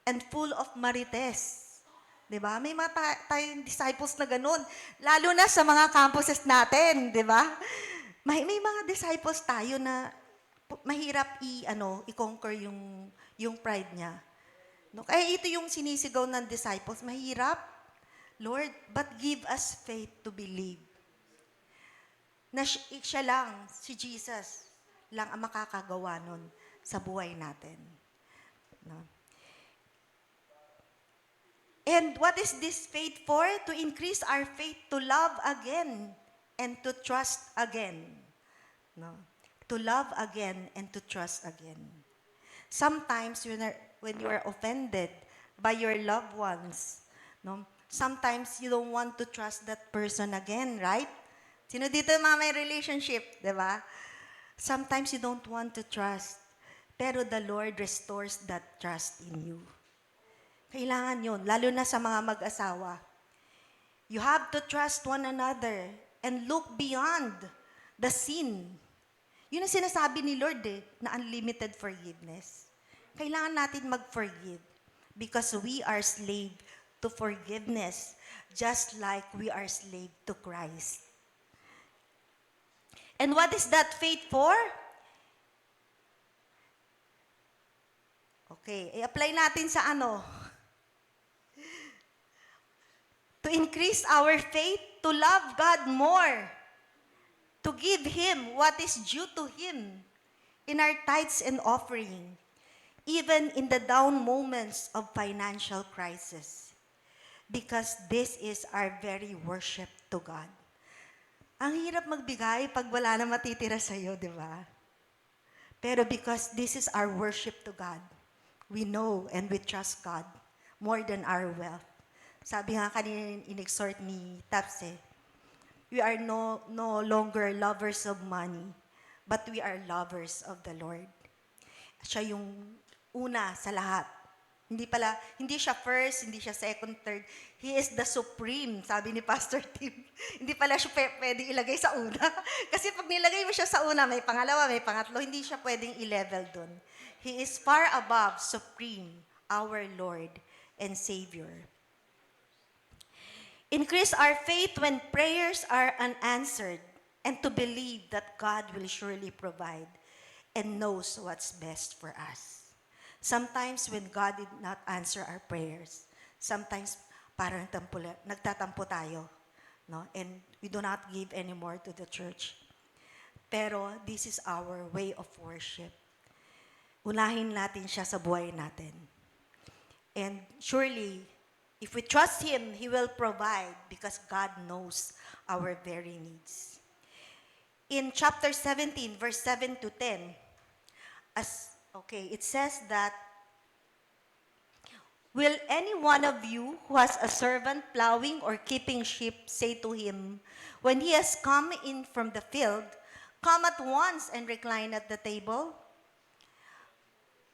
and full of marites. Diba? May mga tayong disciples na ganun. Lalo na sa mga campuses natin, di ba? May mga disciples tayo na mahirap i-conquer yung pride niya. No? Kaya ito yung sinisigaw ng disciples, mahirap. Lord, but give us faith to believe. Na siya lang, si Jesus, lang ang makakagawa nun sa buhay natin. No? And what is this faith for? To increase our faith to love again and to trust again. No? To love again and to trust again. Sometimes when you are offended by your loved ones, no? Sometimes you don't want to trust that person again, right? Sino dito may relationship, di ba? Sometimes you don't want to trust, pero the Lord restores that trust in you. Kailangan yun, lalo na sa mga mag-asawa. You have to trust one another and look beyond the sin. Yun ang sinasabi ni Lord na unlimited forgiveness. Kailangan natin mag-forgive because we are slave to forgiveness just like we are slave to Christ. And what is that faith for? Okay, i-apply natin sa To increase our faith, to love God more, to give Him what is due to Him in our tithes and offering, even in the down moments of financial crisis, because this is our very worship to God. Ang hirap magbigay pag wala na matitira sa'yo, di ba? Pero because this is our worship to God, we know and we trust God more than our wealth. Sabi nga kanina in-exhort ni Tapse, we are no longer lovers of money, but we are lovers of the Lord. Siya yung una sa lahat. Hindi siya first, hindi siya second, third. He is the supreme, sabi ni Pastor Tim. Hindi pala siya pwedeng ilagay sa una. Kasi pag nilagay mo siya sa una, may pangalawa, may pangatlo, hindi siya pwedeng i-level dun. He is far above, supreme, our Lord and Savior. Increase our faith when prayers are unanswered and to believe that God will surely provide and knows what's best for us. Sometimes when God did not answer our prayers, sometimes parang nagtatampo tayo, no? And we do not give anymore to the church. Pero this is our way of worship. Unahin natin siya sa buhay natin. And surely, if we trust Him, He will provide because God knows our very needs. In chapter 17, verse 7 to 10, it says that, will any one of you who has a servant plowing or keeping sheep say to him, when he has come in from the field, come at once and recline at the table?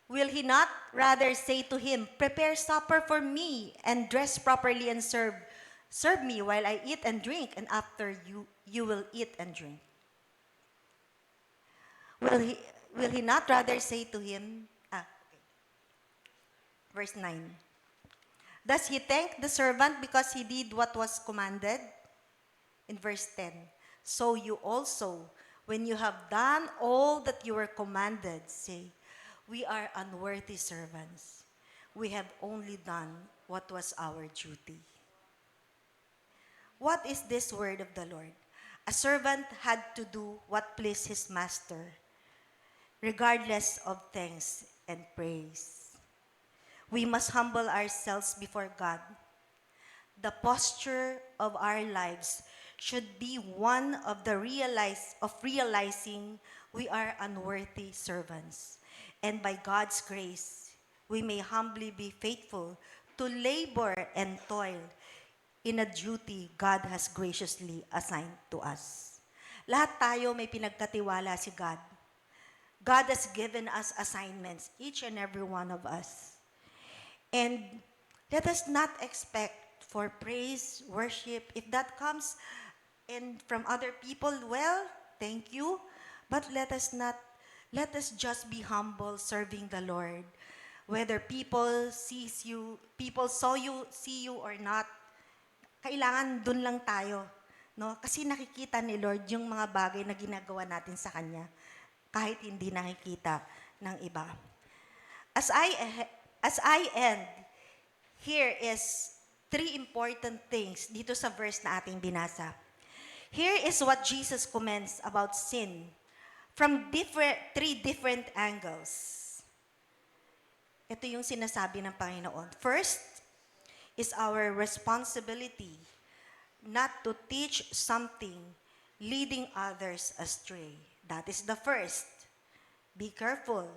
Will he not rather say to him, prepare supper for me and dress properly and serve me while I eat and drink, and after you will eat and drink? Will he, will he not rather say to him, okay. Verse 9. Does he thank the servant because he did what was commanded? In verse 10. So you also, when you have done all that you were commanded, say, we are unworthy servants. We have only done what was our duty. What is this word of the Lord? A servant had to do what pleased his master, regardless of thanks and praise. We must humble ourselves before God. The posture of our lives should be one of realizing we are unworthy servants. And by God's grace, we may humbly be faithful to labor and toil in a duty God has graciously assigned to us. Lahat tayo may pinagkatiwala si God. God has given us assignments, each and every one of us. And let us not expect for praise, worship. If that comes from other people, well, thank you. But let us just be humble serving the Lord. Whether people see you or not, kailangan dun lang tayo. No? Kasi nakikita ni Lord yung mga bagay na ginagawa natin sa Kanya kahit hindi nakikita ng iba. As I end, here is 3 important things dito sa verse na ating binasa. Here is what Jesus comments about sin from 3 different angles. Ito yung sinasabi ng Panginoon. First is our responsibility not to teach something leading others astray. That is the first. Be careful.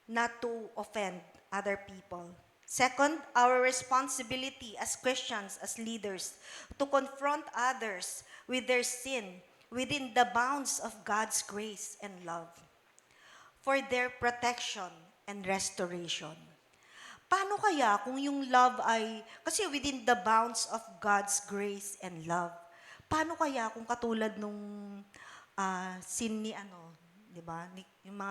Not to offend other people. Second, our responsibility as Christians, as leaders, to confront others with their sin within the bounds of God's grace and love for their protection and restoration. Paano kaya kung yung love ay, kasi within the bounds of God's grace and love, paano kaya kung katulad nung sin ni di ba? Yung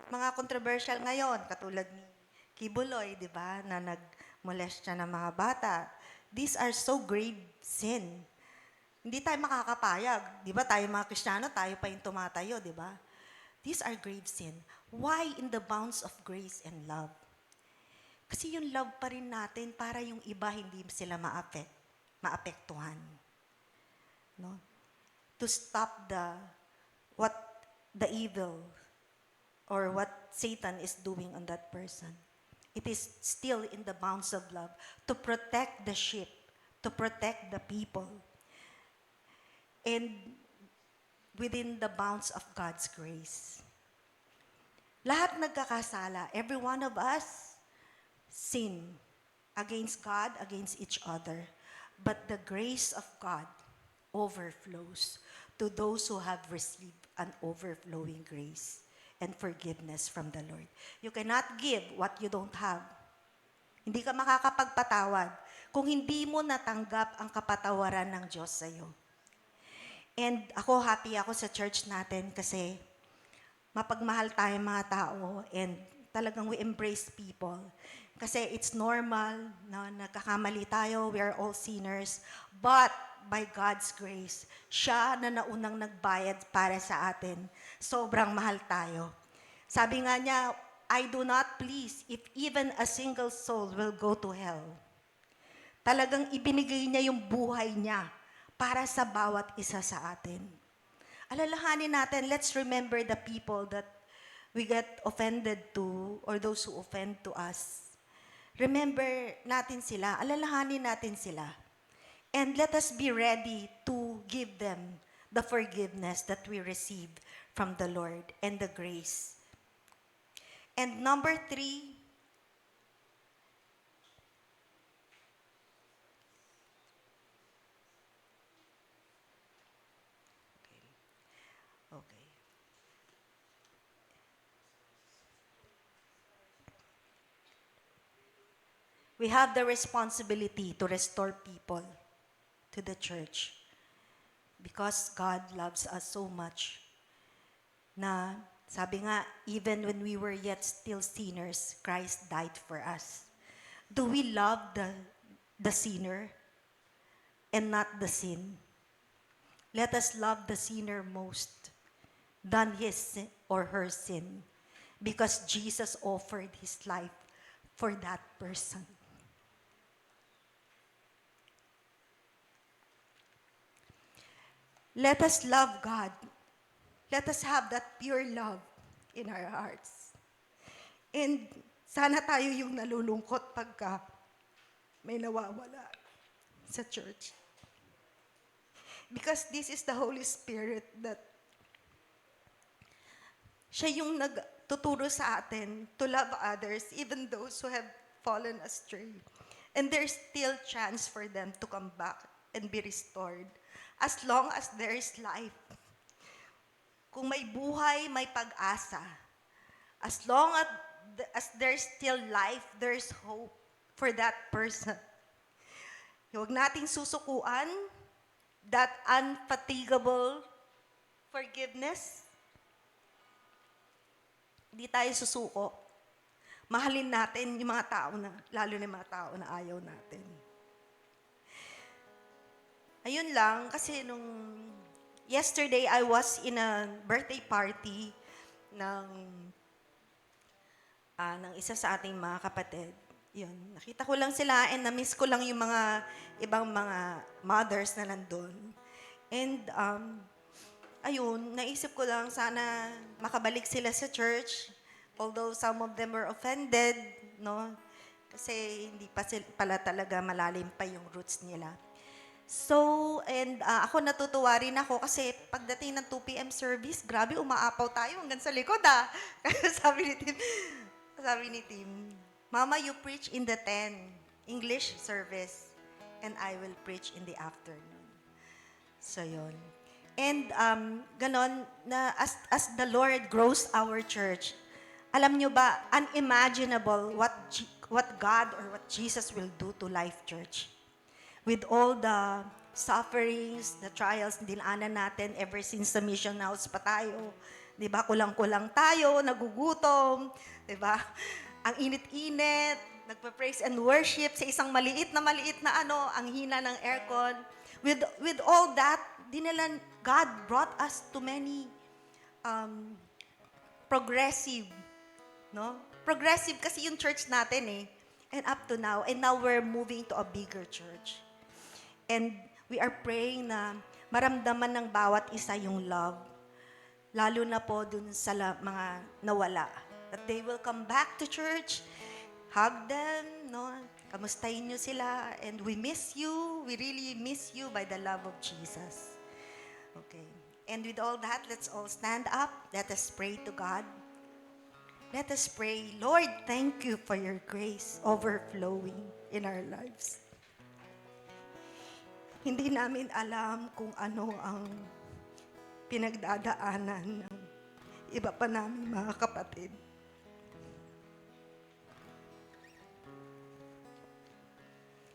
mga controversial ngayon, katulad ni Kibuloy, di ba, na nagmolestya ng mga bata. These are so grave sin. Hindi tayo makakapayag. Di ba, tayo mga Kristiyano, tayo pa yung tumatayo, di ba? These are grave sin. Why in the bounds of grace and love? Kasi yung love pa rin natin para yung iba hindi sila maapektuhan. No? To stop what the evil or what Satan is doing on that person. It is still in the bounds of love to protect the sheep, to protect the people, and within the bounds of God's grace. Lahat nagkakasala. Every one of us sin against God, against each other. But the grace of God overflows to those who have received an overflowing grace and forgiveness from the Lord. You cannot give what you don't have. Hindi ka makakapagpatawad kung hindi mo natanggap ang kapatawaran ng Diyos sa iyo. And happy ako sa church natin kasi mapagmahal tayo mga tao and talagang we embrace people. Kasi it's normal na nagkakamali tayo, we are all sinners. But by God's grace, siya na naunang nagbayad para sa atin. Sobrang mahal tayo. Sabi nga niya, I do not please if even a single soul will go to hell. Talagang ibinigay niya yung buhay niya para sa bawat isa sa atin. Alalahanin natin, let's remember the people that we get offended to or those who offend to us. Remember natin sila, alalahanin natin sila. And let us be ready to give them the forgiveness that we received from the Lord and the grace. And number 3, we have the responsibility to restore people to the church because God loves us so much na sabi nga, even when we were yet still sinners, Christ died for us. Do we love the sinner and not the sin? Let us love the sinner most than his sin or her sin because Jesus offered his life for that person. Let us love God. Let us have that pure love in our hearts. And sana tayo yung nalulungkot pagka may nawawala sa church. Because this is the Holy Spirit that siya yung nagtuturo sa atin to love others, even those who have fallen astray. And there's still chance for them to come back and be restored. As long as there is life. Kung may buhay, may pag-asa. As long as there's still life, there's hope for that person. Huwag nating susukuan that unfatigable forgiveness. Hindi tayo susuko. Mahalin natin yung mga tao na, lalo na yung mga tao na ayaw natin. Ayun lang, kasi nung yesterday, I was in a birthday party ng isa sa ating mga kapatid. Yun, nakita ko lang sila and na-miss ko lang yung mga ibang mga mothers na nandun. And ayun, naisip ko lang sana makabalik sila sa church. Although some of them were offended, no? Kasi hindi pa pala talaga malalim pa yung roots nila. So, and ako natutuwa rin ako kasi pagdating ng 2 p.m. service, grabe umaapaw tayo hanggang sa likod sabi ni Tim, Mama, you preach in the 10 English service and I will preach in the afternoon. So, yun. And ganon, na as the Lord grows our church, alam nyo ba, unimaginable what God or what Jesus will do to Life Church. With all the sufferings, the trials, dinaanan natin ever since sa mission house pa tayo. Di ba? Kulang-kulang tayo, nagugutom. Di ba? Ang init-init, nagpa-praise and worship sa isang maliit na ang hina ng aircon. With all that, God brought us to many progressive, no? Progressive kasi yung church natin eh. And up to now, and now we're moving to a bigger church. And we are praying na maramdaman ng bawat isa yung love. Lalo na po dun sa mga nawala. That they will come back to church, hug them, no? Kamustahin nyo sila. And we miss you. We really miss you by the love of Jesus. Okay. And with all that, let's all stand up. Let us pray to God. Let us pray. Lord, thank you for your grace overflowing in our lives. Hindi namin alam kung ano ang pinagdadaanan ng iba pa namin mga kapatid.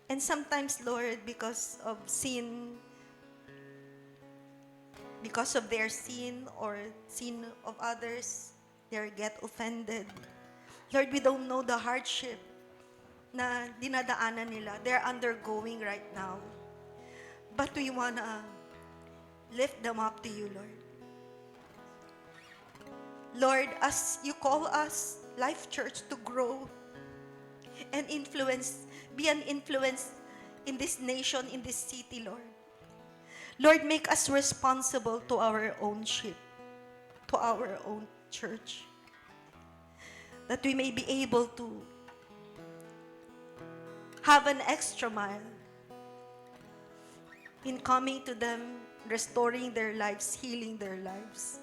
And sometimes, Lord, because of sin, because of their sin or sin of others, they get offended. Lord, we don't know the hardship na dinadaanan nila. They're undergoing right now. But we wanna lift them up to you, Lord. Lord, as you call us, Life Church, to grow and be an influence in this nation, in this city, Lord. Lord, make us responsible to our own sheep, to our own church, that we may be able to have an extra mile in coming to them, restoring their lives, healing their lives.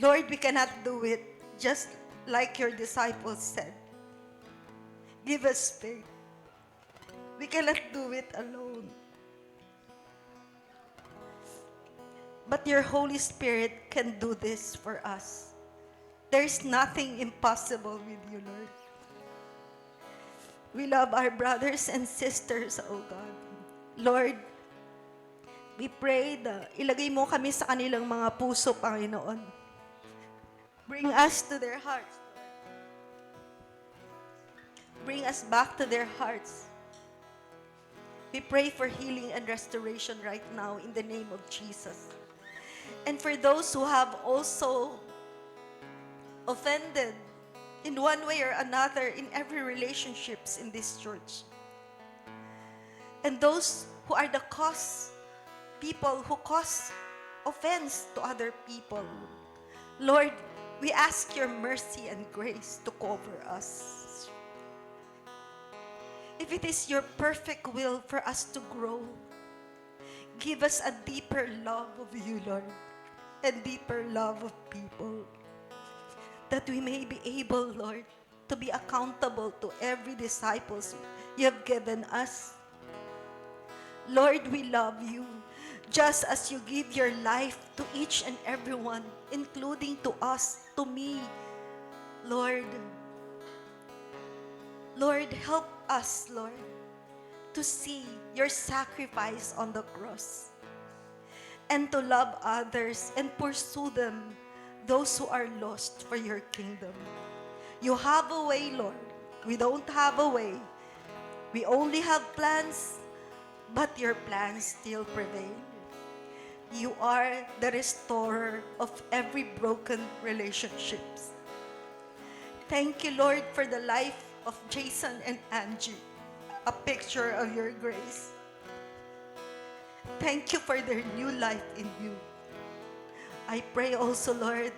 Lord, we cannot do it just like your disciples said. Give us faith. We cannot do it alone. But your Holy Spirit can do this for us. There is nothing impossible with you, Lord. We love our brothers and sisters, O God. Lord, we pray na ilagay mo kami sa kanilang mga puso, Panginoon. Bring us to their hearts. Bring us back to their hearts. We pray for healing and restoration right now in the name of Jesus. And for those who have also offended in one way or another in every relationships in this church. And those who are the people who cause offense to other people. Lord, we ask your mercy and grace to cover us. If it is your perfect will for us to grow, give us a deeper love of you, Lord, and deeper love of people, that we may be able, Lord, to be accountable to every disciples you have given us. Lord, we love you, just as you give your life to each and every one, including to us, to me. Lord, help us, Lord, to see your sacrifice on the cross and to love others and pursue them, those who are lost for your kingdom. You have a way, Lord. We don't have a way. We only have plans, but your plans still prevail. You are the restorer of every broken relationships. Thank you, Lord, for the life of Jason and Angie, a picture of your grace. Thank you for their new life in you. I pray also, Lord,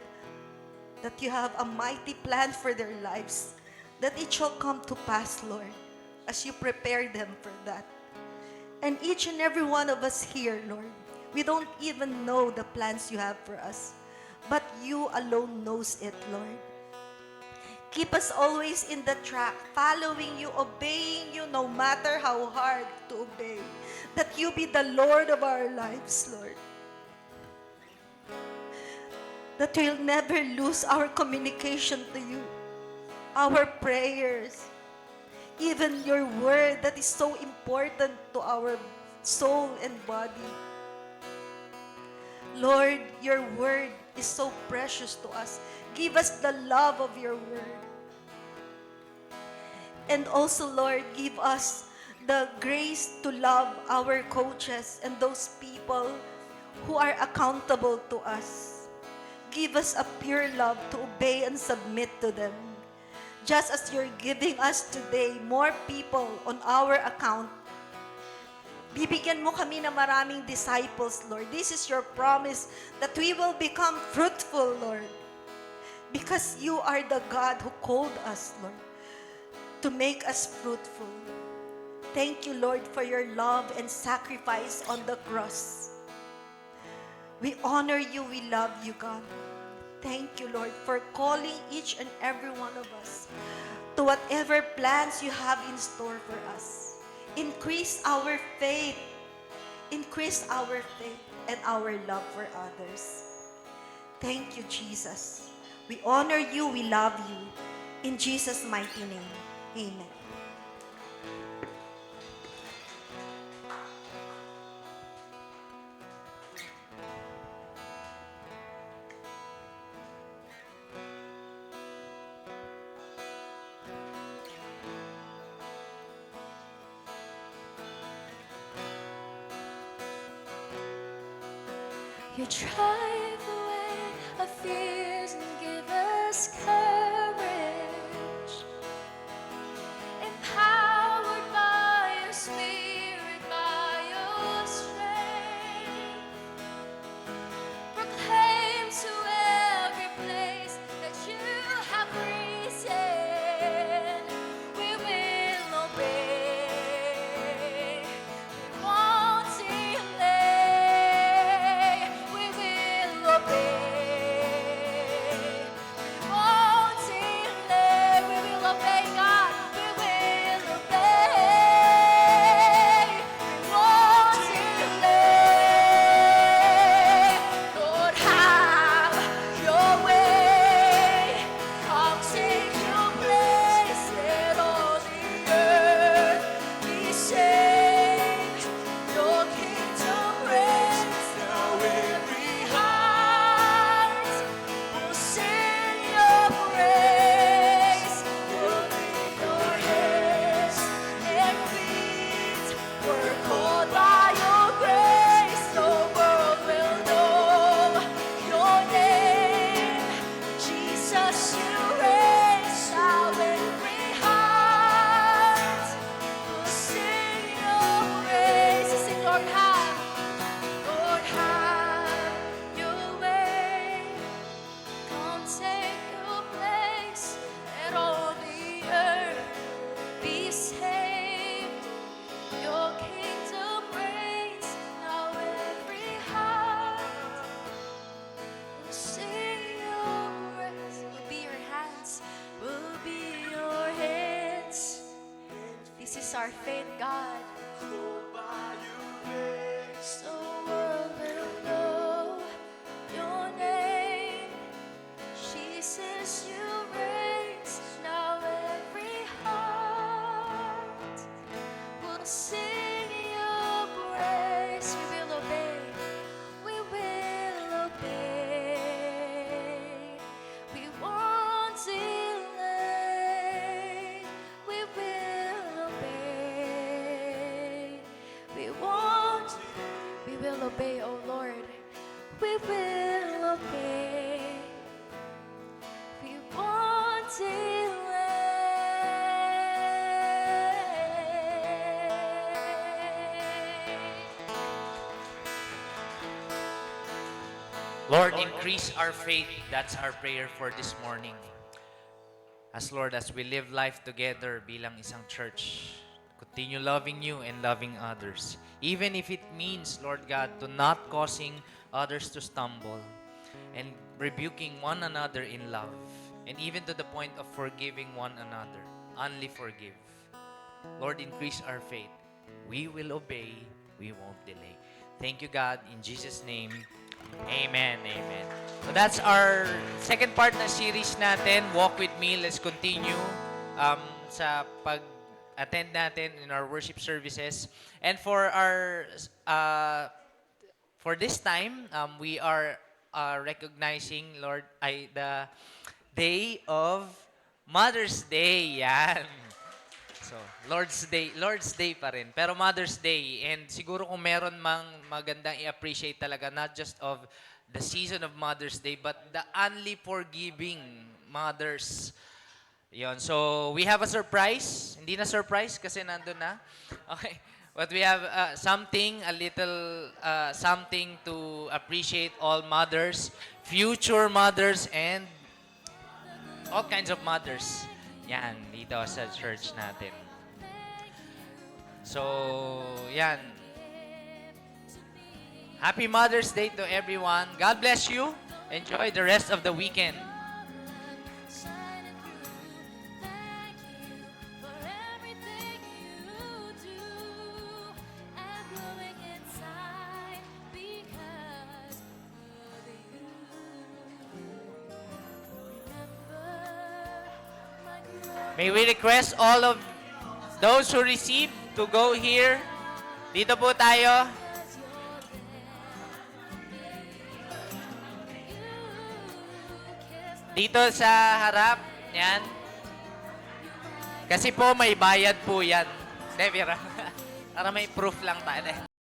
that you have a mighty plan for their lives, that it shall come to pass, Lord, as you prepare them for that. And each and every one of us here, Lord, we don't even know the plans you have for us, but you alone knows it, Lord. Keep us always in the track, following you, obeying you, no matter how hard to obey. That you be the Lord of our lives, Lord. That we'll never lose our communication to you, our prayers, even your word that is so important to our soul and body. Lord, your word is so precious to us. Give us the love of your word. And also, Lord, give us the grace to love our coaches and those people who are accountable to us. Give us a pure love to obey and submit to them. Just as you're giving us today more people on our account, bibigyan mo kami ng maraming disciples, Lord. This is your promise that we will become fruitful, Lord. Because you are the God who called us, Lord, to make us fruitful. Thank you, Lord, for your love and sacrifice on the cross. We honor you, we love you, God. Thank you, Lord, for calling each and every one of us to whatever plans you have in store for us. Increase our faith. Increase our faith and our love for others. Thank you, Jesus. We honor you, we love you. In Jesus' mighty name, amen. You drive away our fears and give us courage. Empowered by your spirit, by your strength. Proclaim to every place that you have risen. We will obey. We won't delay. We will obey. our faith, God. So world will know your name. Jesus, you reigns. Now every heart will sing your praise. We will obey. We will obey. We won't delay. We will obey. We won't. We will obey, oh Lord. We will obey. We won't delay. Lord, increase our faith. That's our prayer for this morning. As Lord, as we live life together bilang isang church, continue loving you and loving others. Even if it means, Lord God, to not causing others to stumble and rebuking one another in love. And even to the point of forgiving one another. Only forgive. Lord, increase our faith. We will obey. We won't delay. Thank you, God. In Jesus' name, amen. Amen. So that's our second part ng series natin, Walk With Me. Let's continue sa pag-attend natin in our worship services. And for our for this time, we are recognizing, Lord, the day of Mother's Day. Yan. So, Lord's Day pa rin. Pero Mother's Day. And siguro kung meron mang magandang i-appreciate talaga, not just of the season of Mother's Day, but the only forgiving mothers. Yon. So, we have a surprise. Hindi na surprise kasi nandun na. Okay. But we have something to appreciate all mothers, future mothers, and all kinds of mothers. Yan, dito sa church natin. So, yan. Happy Mother's Day to everyone. God bless you. Enjoy the rest of the weekend. Shining through. Thank you for everything you do. And glowing inside because of you. Remember my glory. May we request all of those who receive to go here. Dito po tayo. Dito sa harap. Yan. Kasi po may bayad po yan. Hindi, Vera. Para may proof lang tayo.